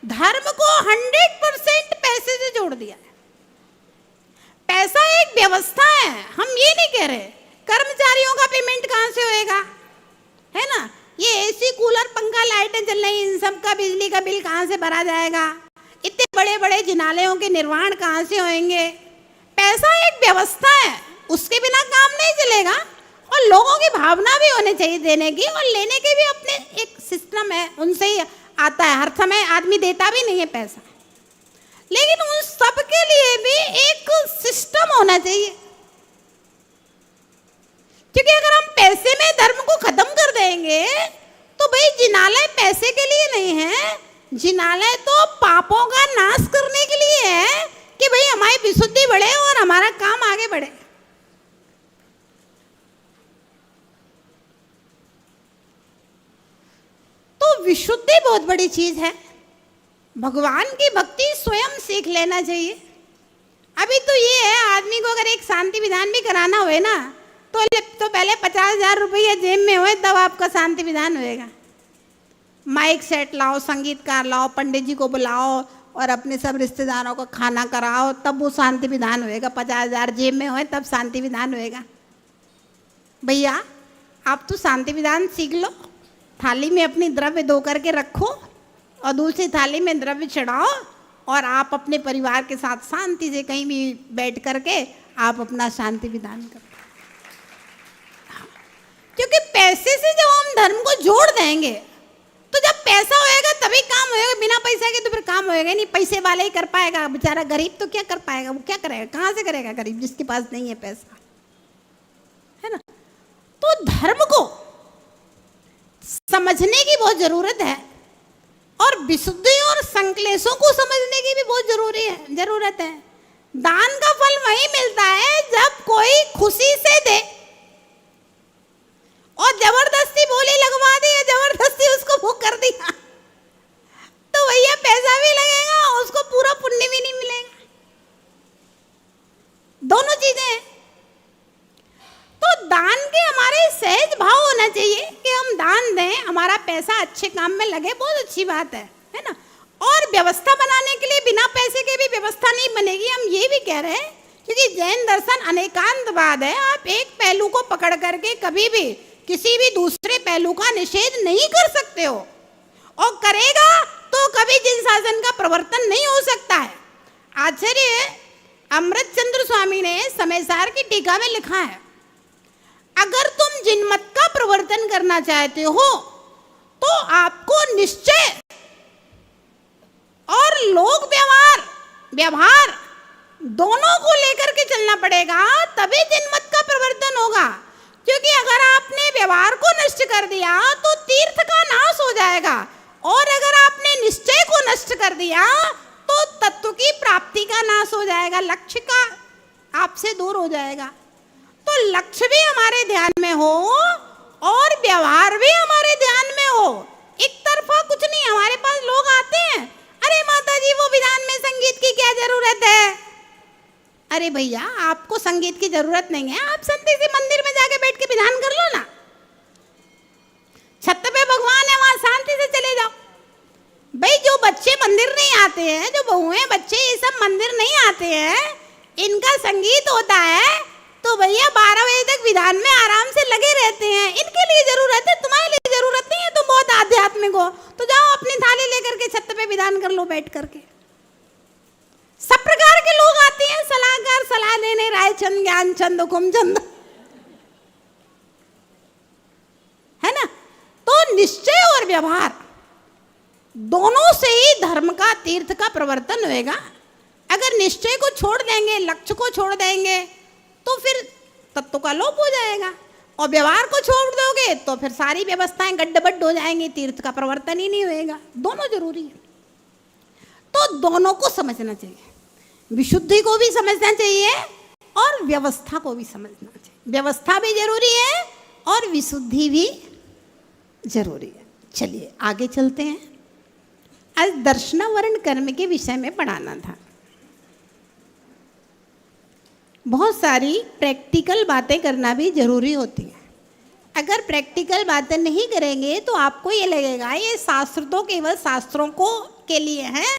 धर्म को 100% पैसे से जोड़ दिया है। पैसा एक व्यवस्था है, हम ये नहीं कह रहे कर्मचारियों का पेमेंट कहां से होएगा, है ना, ये एसी कूलर पंखा लाइटें चल रही, इन सब का बिजली का बिल कहां से भरा जाएगा, इतने बड़े बड़े जिनालयों के निर्माण कहां से होंगे। पैसा एक व्यवस्था है, उसके बिना काम नहीं चलेगा। और लोगों की भावना भी होनी चाहिए देने की, और लेने के भी अपने एक सिस्टम है, उनसे ही आता है। हर समय आदमी देता भी नहीं है पैसा, लेकिन उन सब के लिए भी एक सिस्टम होना चाहिए। क्योंकि अगर हम पैसे में धर्म को खत्म कर देंगे तो भाई जिनालय पैसे के लिए नहीं है, जिनालय तो पापों का नाश करने के लिए है, कि भाई हमारी विशुद्धि बढ़े और हमारा काम आगे बढ़े। तो विशुद्धि बहुत बड़ी चीज है, भगवान की भक्ति स्वयं सीख लेना चाहिए। अभी तो ये है, आदमी को अगर एक शांति विधान भी कराना होए ना तो पहले 50,000 रुपये जेब में होए तब आपका शांति विधान होएगा। माइक सेट लाओ, संगीतकार लाओ, पंडित जी को बुलाओ और अपने सब रिश्तेदारों को खाना कराओ, तब वो शांति विधान होएगा। 50,000 जेब में होए तब शांति विधान होएगा। भैया आप तो शांति विधान सीख लो, थाली में अपनी द्रव्य धो करके रखो और दूसरी थाली में द्रव्य चढ़ाओ, और आप अपने परिवार के साथ शांति से कहीं भी बैठ करके आप अपना शांति विधान करो। क्योंकि पैसे से जब हम धर्म को जोड़ देंगे तो जब पैसा होएगा तभी काम होएगा, बिना पैसे के तो फिर काम होएगा नहीं। पैसे वाले ही कर पाएगा, बेचारा गरीब तो क्या कर पाएगा, वो क्या करेगा, कहाँ से करेगा गरीब जिसके पास नहीं है पैसा, है ना। तो धर्म को समझने की बहुत जरूरत है, और विशुद्धि और संकलेशों को समझने की भी बहुत जरूरत है। दान का फल वही मिलता है जब कोई खुशी से दे, और जबरदस्ती बोली लगवा दी, जबरदस्ती उसको वो कर दिया तो भैया पैसा भी लगेगा और उसको पूरा पुण्य भी नहीं मिलेगा। दोनों चीजें हैं। तो दान के हमारे सहज भाव होना चाहिए कि हम दान दें, हमारा पैसा अच्छे काम में लगे, बहुत अच्छी बात है ना। और व्यवस्था बनाने के लिए बिना पैसे के भी व्यवस्था नहीं बनेगी, हम ये भी कह रहे हैं, क्योंकि जैन दर्शन अनेकांतवाद है। आप एक पहलू को पकड़ करके कभी भी किसी भी दूसरे पहलू का निषेध नहीं कर सकते हो, और करेगा तो कभी जिन शासन का प्रवर्तन नहीं हो सकता है। आचार्य अमृतचंद्र स्वामी ने समयसार की टीका में लिखा है, अगर तुम जिनमत का प्रवर्तन करना चाहते हो तो आपको निश्चय और लोक व्यवहार दोनों को लेकर के चलना पड़ेगा, तभी जिनमत का प्रवर्तन होगा। क्योंकि अगर आपने व्यवहार को नष्ट कर दिया तो तीर्थ का नाश हो जाएगा, और अगर आपने निश्चय को नष्ट कर दिया तो तत्व की प्राप्ति का नाश हो जाएगा, लक्ष्य का आपसे दूर हो जाएगा। तो लक्ष्य भी हमारे ध्यान में हो और व्यवहार भी हमारे ध्यान भैया आपको संगीत की जरूरत नहीं है, आप शांति से मंदिर में जाके बैठ के विधान कर लो ना, छत पे भगवान है वहां शांति से चले जाओ। भाई जो बच्चे मंदिर नहीं आते हैं, जो बहुएं बच्चे ये सब मंदिर नहीं आते हैं, इनका संगीत होता है तो भैया 12 बजे तक विधान में आराम से लगे रहते हैं, इनके लिए जरूरत है, तुम्हारे लिए जरूरत नहीं है। तुम बहुत आध्यात्मिक हो तो जाओ अपनी थाली लेकर के छत पे विधान कर लो बैठ करके। सब प्रकार के लोग आते हैं, सलाहकार सलाह देने, रायचंद ज्ञान चंद हुकुम चंद, है ना। तो निश्चय और व्यवहार दोनों से ही धर्म का तीर्थ का प्रवर्तन होएगा। अगर निश्चय को छोड़ देंगे, लक्ष्य को छोड़ देंगे तो फिर तत्व का लोप हो जाएगा, और व्यवहार को छोड़ दोगे तो फिर सारी व्यवस्थाएं गड्ढबड्ढ हो जाएंगी, तीर्थ का प्रवर्तन ही नहीं होएगा। दोनों जरूरी है, तो दोनों को समझना चाहिए, विशुद्धि को भी समझना चाहिए और व्यवस्था को भी समझना चाहिए। व्यवस्था भी जरूरी है और विशुद्धि भी जरूरी है। चलिए आगे चलते हैं। आज दर्शनावरण कर्म के विषय में पढ़ाना था। बहुत सारी प्रैक्टिकल बातें करना भी जरूरी होती है। अगर प्रैक्टिकल बातें नहीं करेंगे तो आपको ये लगेगा ये शास्त्र तो केवल शास्त्रों को के लिए हैं,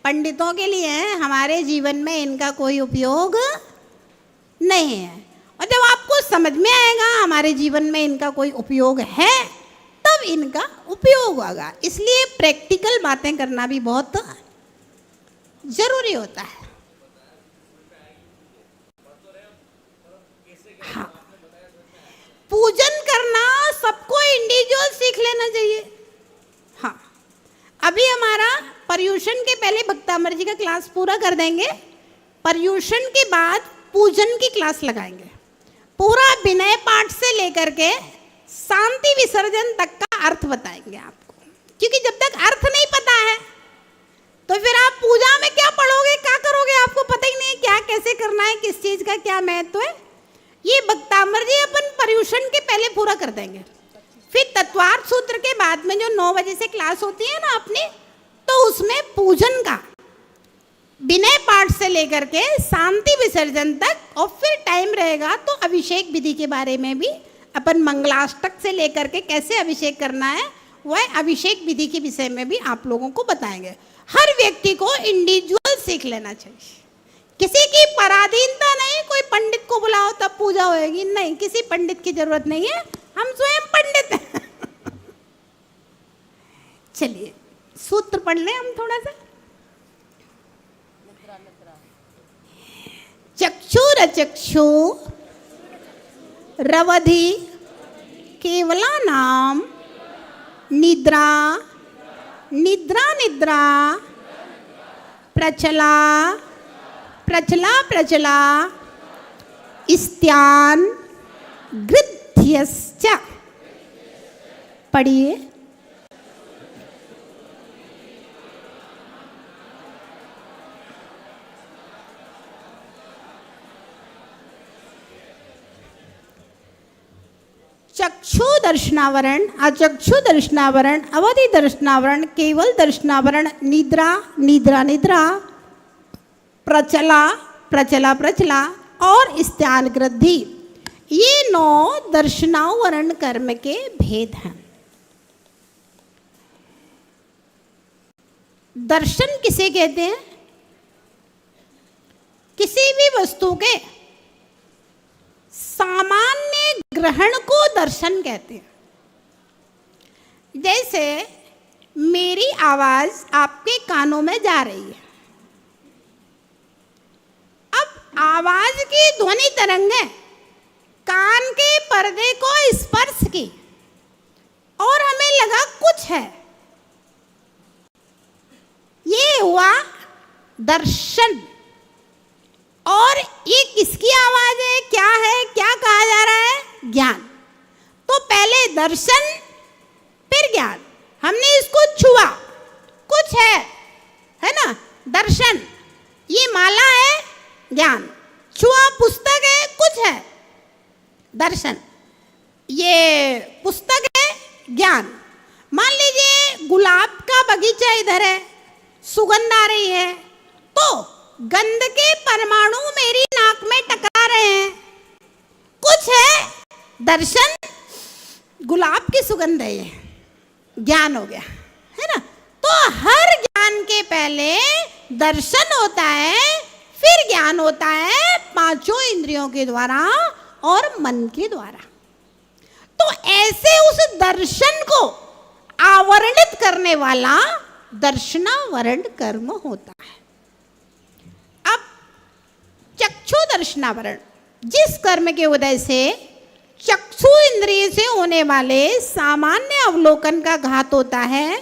पंडितों के लिए हैं, हमारे जीवन में इनका कोई उपयोग नहीं है। और जब आपको समझ में आएगा हमारे जीवन में इनका कोई उपयोग है, तब इनका उपयोग होगा। इसलिए प्रैक्टिकल बातें करना भी बहुत जरूरी होता है। हाँ, पूजन करना सबको इंडिविजुअल सीख लेना चाहिए। हाँ, अभी हमारा पर्युषण के पहले भक्तामर जी का क्लास पूरा कर देंगे, पर्युषण के बाद पूजन की क्लास लगाएंगे। पूरा विनय पाठ से लेकर के शांति विसर्जन तक का अर्थ बताएंगे आपको, क्योंकि जब तक अर्थ नहीं पता है तो फिर आप पूजा में क्या पढ़ोगे, क्या करोगे, आपको पता ही नहीं क्या कैसे करना है, किस चीज का क्या महत्व है। ये भक्तामर जी अपन पर्युषण के पहले पूरा कर देंगे। फिर तत्वार्थ सूत्र के बाद में जो 9 बजे से क्लास होती है ना अपनी, तो उसमें पूजन का विनय पाठ से लेकर के शांति विसर्जन तक, और फिर टाइम रहेगा तो अभिषेक विधि के बारे में भी अपन मंगलाष्टक से लेकर के कैसे अभिषेक करना है वह अभिषेक विधि के विषय में भी आप लोगों को बताएंगे। हर व्यक्ति को इंडिविजुअल सीख लेना चाहिए, किसी की पराधीनता नहीं। कोई पंडित को बुलाओ तब पूजा होएगी, नहीं, किसी पंडित की जरूरत नहीं है, हम स्वयं पंडित हैं। चलिए सूत्र पढ़ लें हम थोड़ा सा। चक्षुरचक्षु रवधि केवला नाम निद्रा निद्रा निद्रा प्रचला प्रचला प्रचला स्त्यान गृध्यश्च। पढ़िए। चक्षु दर्शनावरण, अचक्षु दर्शनावरण, अवधि दर्शनावरण, केवल दर्शनावरण, निद्रा निद्रा निद्रा, प्रचला प्रचला प्रचला और स्त्यान गृद्धि, ये 9 दर्शनावरण कर्म के भेद हैं। दर्शन किसे कहते हैं? किसी भी वस्तु के सामान्य ग्रहण को दर्शन कहते हैं। जैसे मेरी आवाज आपके कानों में जा रही है, अब आवाज की ध्वनि तरंगें कान के पर्दे को स्पर्श की और हमें लगा कुछ है, ये हुआ दर्शन। और ये किसकी आवाज है, क्या है, क्या कहा जा रहा है? ज्ञान। तो पहले दर्शन फिर ज्ञान। हमने इसको छुआ, कुछ है ना, दर्शन। ये माला है, ज्ञान। छुआ, पुस्तक है, कुछ है, दर्शन। ये पुस्तक है, ज्ञान। मान लीजिए गुलाब का बगीचा इधर है, सुगंध आ रही है, तो गंध के परमाणु मेरी नाक नाक में टकरा रहे हैं, कुछ है दर्शन, गुलाब की सुगंध है, ये ज्ञान हो गया, है ना। तो हर ज्ञान के पहले दर्शन होता है, फिर ज्ञान होता है पांचों इंद्रियों के द्वारा और मन के द्वारा। तो ऐसे उस दर्शन को आवरणित करने वाला दर्शनावरण कर्म होता है। अब चक्षु दर्शनावरण, जिस कर्म के उदय से चक्षु इंद्रिय से होने वाले सामान्य अवलोकन का घात होता है,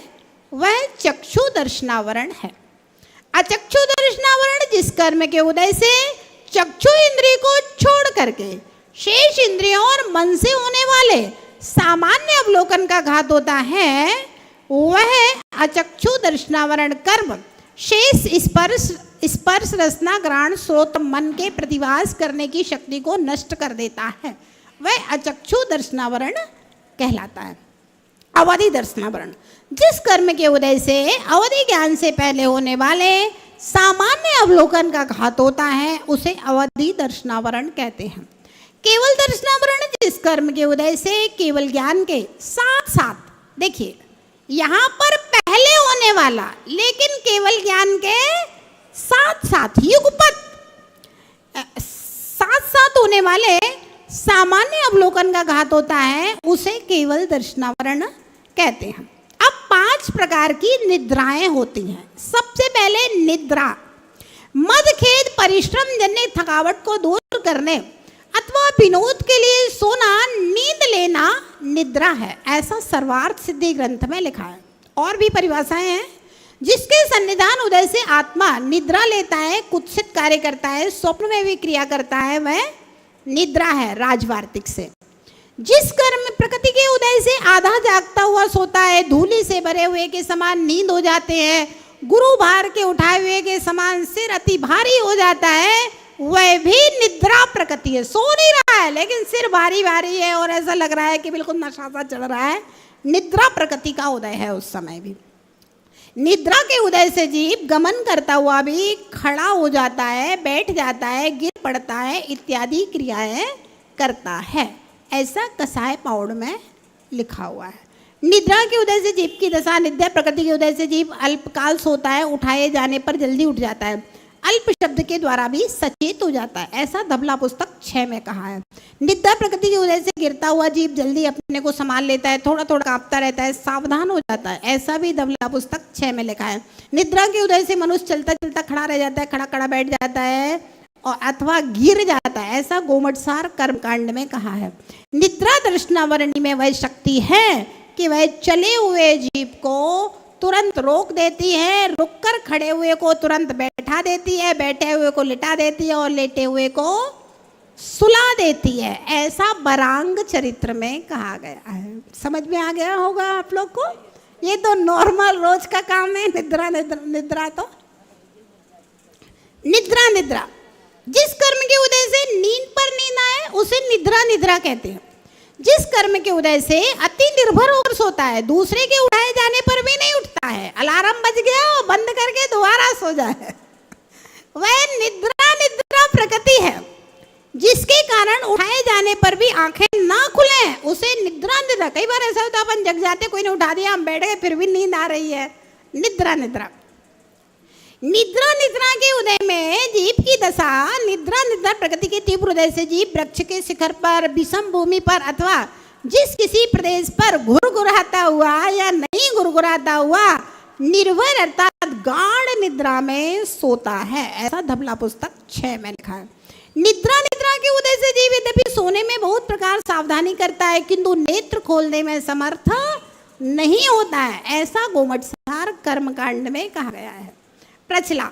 वह चक्षु दर्शनावरण है। अचक्षु दर्शनावरण जिस कर्म के उदय से चक्षु इंद्रिय को छोड़ करके शेष इंद्रियों और मन से होने वाले सामान्य अवलोकन का घात होता है, वह अचक्षु दर्शनावरण कर्म शेष स्पर्श रसना ग्रहण स्रोत मन के प्रतिवास करने की शक्ति को नष्ट कर देता है, वह अचक्षु दर्शनावरण कहलाता है। अवधि दर्शनावरण, जिस कर्म के उदय से अवधि ज्ञान से पहले होने वाले सामान्य अवलोकन का घात होता है, उसे अवधि दर्शनावरण कहते हैं। केवल दर्शनावरण, जिस कर्म के उदय से केवल ज्ञान के साथ साथ, देखिए यहां पर पहले होने वाला लेकिन केवल ज्ञान के साथ साथ, युगपत साथ साथ होने वाले सामान्य अवलोकन का घात होता है, उसे केवल दर्शनावरण कहते हैं। अब 5 प्रकार की निद्राएं होती हैं। सबसे पहले निद्रा, मद खेद परिश्रम जन्य थकावट को दूर करने अथवा विनोद के लिए सोना, नींद लेना निद्रा है, ऐसा सर्वार्थ सिद्धि ग्रंथ में लिखा है। और भी परिभाषाएं हैं। जिसके सन्निधान उदय से आत्मा निद्रा लेता है, कुत्सित कार्य करता है, स्वप्न में भी क्रिया करता है, वह निद्रा है राजवार्तिक से। जिस कर्म प्रकृति के उदय से आधा जागता हुआ सोता है, धूलि से भरे हुए के समान नींद हो जाते हैं, गुरु भार के उठाए हुए के समान सिर अति भारी हो जाता है, वह भी निद्रा प्रकृति है। सो नहीं रहा है लेकिन सिर भारी भारी है और ऐसा लग रहा है कि बिल्कुल नशा सा चढ़ रहा है, निद्रा प्रकृति का उदय है उस समय भी। निद्रा के उदय से जीव गमन करता हुआ भी खड़ा हो जाता है, बैठ जाता है, गिर पड़ता है, इत्यादि क्रियाएं करता है, ऐसा कसाय पाउड में लिखा हुआ है। निद्रा के उदय से जीव की दशा निद्रा प्रकृति के उदय से जीव अल्पकाल सोता है, उठाए जाने पर जल्दी उठ जाता है, अल्प शब्द के द्वारा भी सचेत हो जाता है, ऐसा धबला पुस्तक 6 में कहा है। निद्रा प्रकृति के उदय से गिरता हुआ जीव जल्दी अपने को संभाल लेता है, थोड़ा थोड़ा कांपता रहता है, सावधान हो जाता है, ऐसा भी धबला पुस्तक 6 में लिखा है। निद्रा के उदय से मनुष्य चलता चलता खड़ा रह जाता है, खड़ा खड़ा बैठ जाता है और अथवा गिर जाता है, ऐसा गोमटसार कर्मकांड में कहा है। निद्रा दर्शनावरणी में वह शक्ति है कि वह चले हुए जीव को तुरंत रोक देती है, रुककर खड़े हुए को तुरंत बैठा देती है, बैठे हुए को लिटा देती है और लेटे हुए को सुला देती है, ऐसा बरांग चरित्र में कहा गया है। समझ में आ गया होगा आप लोग को? ये तो नॉर्मल रोज का काम है। निद्रा निद्रा निद्रा तो निद्रा निद्रा, जिस कर्म के उदय से नींद पर नींद आए उसे निद्रा निद्रा कहते हैं। जिस कर्म के उदय से अति निर्भर होकर सोता है, दूसरे के उठाए जाने पर भी नहीं उठता है, अलार्म बज गया और बंद करके दोबारा सो जाए, वह निद्रा निद्रा प्रकृति है। जिसके कारण उठाए जाने पर भी आंखें ना खुले, उसे निद्रा निद्रा। कई बार ऐसा होता है अपन जग जाते, कोई ने उठा दिया, हम बैठ गए, फिर भी नींद आ रही है, निद्रा निद्रा। निद्रा निद्रा के उदय में जीव की दशा निद्रा निद्रा प्रकृति के तीव्र उदय से जीव वृक्ष के शिखर पर, विषम भूमि पर अथवा जिस किसी प्रदेश पर घुरघुराता हुआ या नहीं घुरघुराता हुआ निर्भर अर्थात गाढ़ निद्रा में सोता है, ऐसा धबला पुस्तक 6 में लिखा है। निद्रा निद्रा के उदय से जीव यद्यपि सोने में बहुत प्रकार सावधानी करता है, किंतु नेत्र खोलने में समर्थ नहीं होता है, ऐसा गोमटसार कर्मकांड में कहा गया है। प्रचला,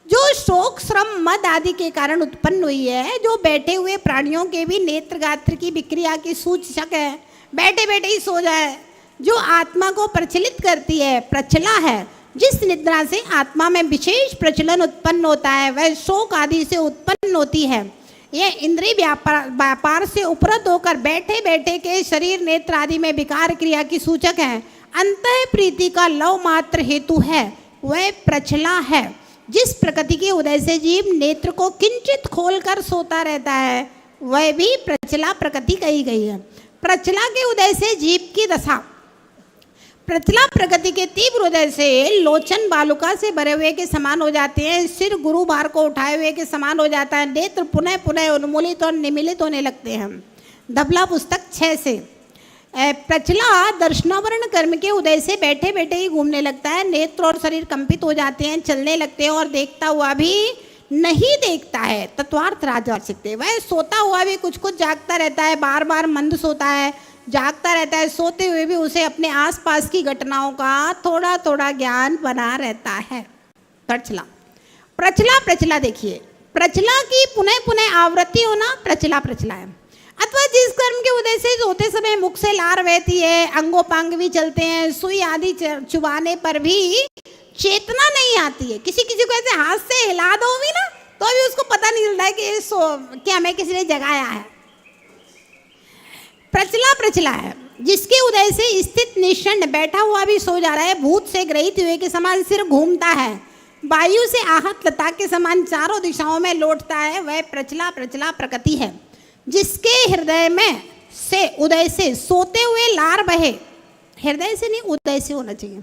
जो शोक श्रम मद आदि के कारण उत्पन्न हुई है, जो बैठे हुए प्राणियों के भी नेत्र गात्र की विक्रिया की सूचक है, बैठे बैठे ही सो जाए, जो आत्मा को प्रचलित करती है, प्रचला है। जिस निद्रा से आत्मा में विशेष प्रचलन उत्पन्न होता है, वह शोक आदि से उत्पन्न होती है। यह इंद्रिय व्यापार से उपरत होकर बैठे बैठे के शरीर नेत्र आदि में विकार क्रिया की सूचक है, अंतः प्रीति का लव मात्र हेतु है, वह प्रचला है। जिस प्रकृति के उदय से जीव नेत्र को किंचित खोलकर सोता रहता है वह भी प्रचला प्रकृति कही गई है। प्रचला के उदय से जीव की दशा, प्रचला प्रकृति के तीव्र उदय से लोचन बालुका से भरे हुए के समान हो जाते हैं, सिर गुरु भार को उठाए हुए के समान हो जाता है, नेत्र पुनः पुनः उन्मूलित और निमिलित होने लगते हैं। धबला पुस्तक 6 से। प्रचला दर्शनावरण कर्म के उदय से बैठे बैठे ही घूमने लगता है, नेत्र और शरीर कंपित हो जाते हैं, चलने लगते हैं और देखता हुआ भी नहीं देखता है। तत्वार्थ राजा सकते, वह सोता हुआ भी कुछ कुछ जागता रहता है, बार बार मंद सोता है, जागता रहता है, सोते हुए भी उसे अपने आसपास की घटनाओं का थोड़ा थोड़ा ज्ञान बना रहता है। प्रचला प्रचला प्रचला देखिए, प्रचला की पुनः पुनः आवृत्ति होना प्रचला प्रचला है। अथवा जिस कर्म के उदय से सोते समय मुख से लार बहती है, अंगोपांग भी चलते हैं, सुई आदि चुबाने पर भी चेतना नहीं आती है। किसी किसी को ऐसे हाथ से हिला दो भी ना तो भी उसको पता नहीं चलता है कि क्या हमें किसी ने जगाया है। प्रचला प्रचला है जिसके उदय से स्थित निश्चल बैठा हुआ भी सो जा रहा है, भूत से ग्रहित हुए के समान सिर घूमता है, वायु से आहत लता के समान चारों दिशाओं में लौटता है, वह प्रचला प्रचला प्रकृति है। जिसके हृदय में से उदय से सोते हुए लार बहे, हृदय से नहीं उदय से होना चाहिए,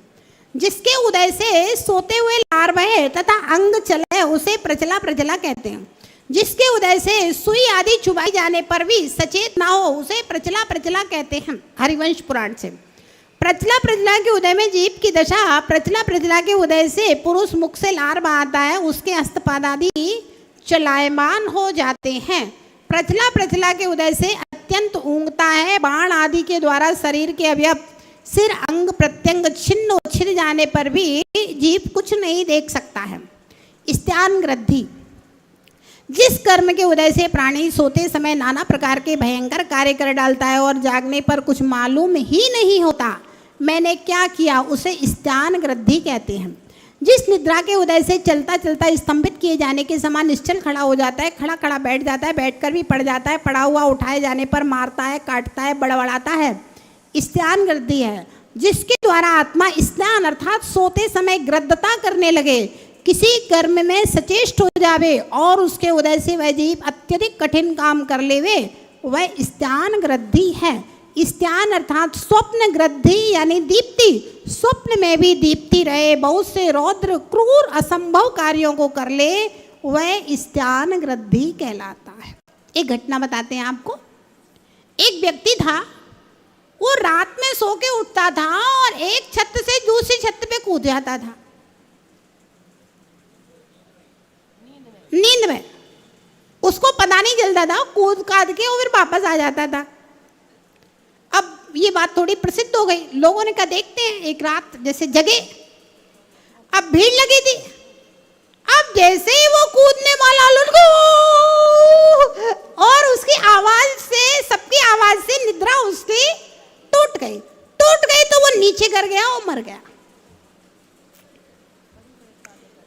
जिसके उदय से सोते हुए लार बहे तथा अंग चले उसे प्रचला प्रचला कहते हैं। जिसके उदय से सुई आदि चुबाई जाने पर भी सचेत ना हो उसे प्रचला प्रचला कहते हैं। हरिवंश पुराण से। प्रचला प्रचला के उदय में जीव की दशा, प्रचला प्रचला के उदय से पुरुष मुख से लार बहाता है, उसके हस्तपाद आदि चलायमान हो जाते हैं। प्रचला प्रचला के उदय से अत्यंत ऊँघता है, बाण आदि के द्वारा शरीर के अवयव सिर अंग प्रत्यंग छिन्न छिड़ जाने पर भी जीव कुछ नहीं देख सकता है। स्त्यान ग्रद्धि, जिस कर्म के उदय से प्राणी सोते समय नाना प्रकार के भयंकर कार्य कर डालता है और जागने पर कुछ मालूम ही नहीं होता मैंने क्या किया, उसे स्त्यान ग्रद्धि कहते हैं। जिस निद्रा के उदय से चलता चलता स्तंभित किए जाने के समान निश्चल खड़ा हो जाता है, खड़ा खड़ा बैठ जाता है, बैठकर भी पड़ जाता है, पड़ा हुआ उठाए जाने पर मारता है, काटता है, बड़बड़ाता है, स्त्यान ग्रद्धि है। जिसके द्वारा आत्मा स्नान अर्थात सोते समय ग्रद्धता करने लगे, किसी कर्म में सचेष्ट हो जावे और उसके उदय से वह जीव अत्यधिक कठिन काम कर लेवे, वह स्त्यान ग्रद्धि है। स्त्यान अर्थात स्वप्न ग्रद्धि यानी दीप्ति, स्वप्न में भी दीप्ति रहे, बहुत से रौद्र क्रूर असंभव कार्यों को कर ले, वह स्त्यान ग्रद्धि कहलाता है। एक घटना बताते हैं आपको। एक व्यक्ति था, वो रात में सो के उठता था और एक छत से दूसरी छत पे कूद जाता था नींद में। उसको पता नहीं चलता था, कूद काद के और फिर वापस आ जाता था। अब ये बात थोड़ी प्रसिद्ध हो गई, लोगों ने कहा देखते हैं। एक रात जैसे जगे, अब भीड़ लगी थी, अब जैसे ही वो कूदने वाला और उसकी आवाज से, सबकी आवाज से निद्रा उसकी टूट गई तो वो नीचे गिर गया और मर गया।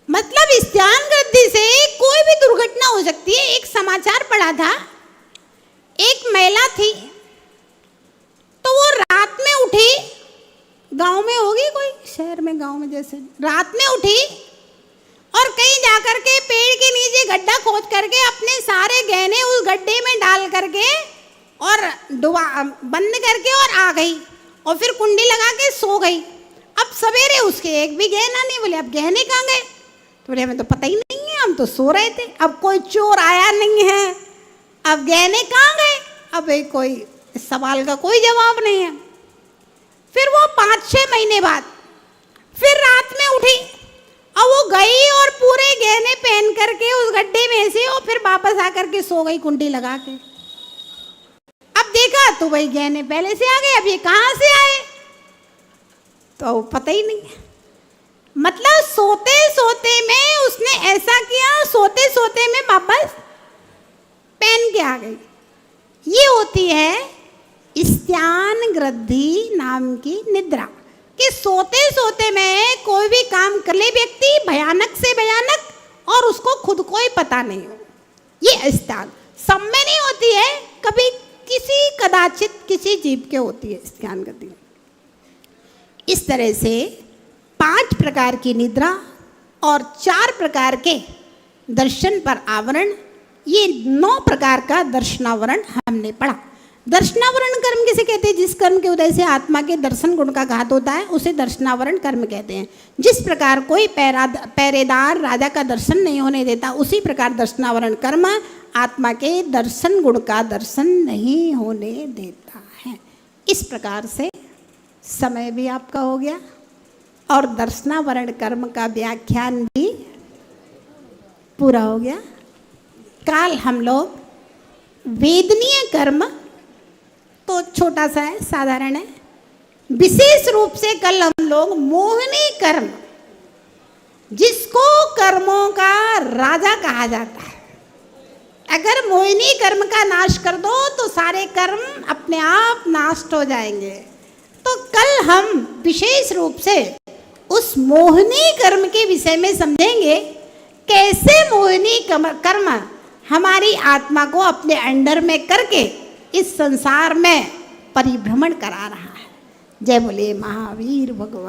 मतलब स्त्यान ग्रद्धि से कोई भी दुर्घटना हो सकती है। एक समाचार पढ़ा था, एक महिला थी तो वो रात में उठी, गांव में होगी कोई, शहर में गांव में जैसे, रात में उठी और कहीं जाकर के पेड़ के नीचे गड्ढा खोद करके अपने सारे गहने उस गड्ढे में डाल करके और बंद करके और आ गई और फिर कुंडी लगा के सो गई। अब सवेरे उसके एक भी गहना नहीं, बोले अब गहने कहाँ गए? तो बोले हमें तो पता ही नहीं है, हम तो सो रहे थे, अब कोई चोर आया नहीं है, अब गहने कहाँ गए? अब एक कोई इस सवाल का कोई जवाब नहीं है। फिर वो 5-6 महीने बाद फिर रात में उठी और वो गई और पूरे गहने पहन करके उस गड्ढे में से और फिर वापस आकर के सो गई कुंडी लगा के। अब देखा तो वही गहने पहले से आ गए, अब ये कहाँ से आए तो पता ही नहीं है। मतलब सोते सोते में उसने ऐसा किया, सोते सोते में वापस पहन के आ गई। ये होती है स्त्यान ग्रद्धि नाम की निद्रा, कि सोते सोते में कोई भी काम कर ले व्यक्ति, भयानक से भयानक, और उसको खुद को ही पता नहीं हो। ये स्त्यान सब में नहीं होती है, कभी किसी कदाचित किसी जीव के होती है स्त्यान ग्रद्धि। इस तरह से 5 प्रकार की निद्रा और 4 प्रकार के दर्शन पर आवरण, ये 9 प्रकार का दर्शनावरण हमने पढ़ा। दर्शनावरण कर्म किसे कहते हैं? जिस कर्म के उदय से आत्मा के दर्शन गुण का घात होता है उसे दर्शनावरण कर्म कहते हैं। जिस प्रकार कोई पहरेदार राजा का दर्शन नहीं होने देता, उसी प्रकार दर्शनावरण कर्म आत्मा के दर्शन गुण का दर्शन नहीं होने देता है। इस प्रकार से समय भी आपका हो गया और दर्शनावरण कर्म का व्याख्यान भी पूरा हो गया। काल हम लोग वेदनीय कर्म तो छोटा सा है, साधारण है। विशेष रूप से कल हम लोग मोहिनी कर्म, जिसको कर्मों का राजा कहा जाता है, अगर मोहिनी कर्म का नाश कर दो तो सारे कर्म अपने आप नष्ट हो जाएंगे। तो कल हम विशेष रूप से उस मोहिनी कर्म के विषय में समझेंगे, कैसे मोहिनी कर्म हमारी आत्मा को अपने अंडर में करके इस संसार में परिभ्रमण करा रहा है। जय बोले महावीर भगवान।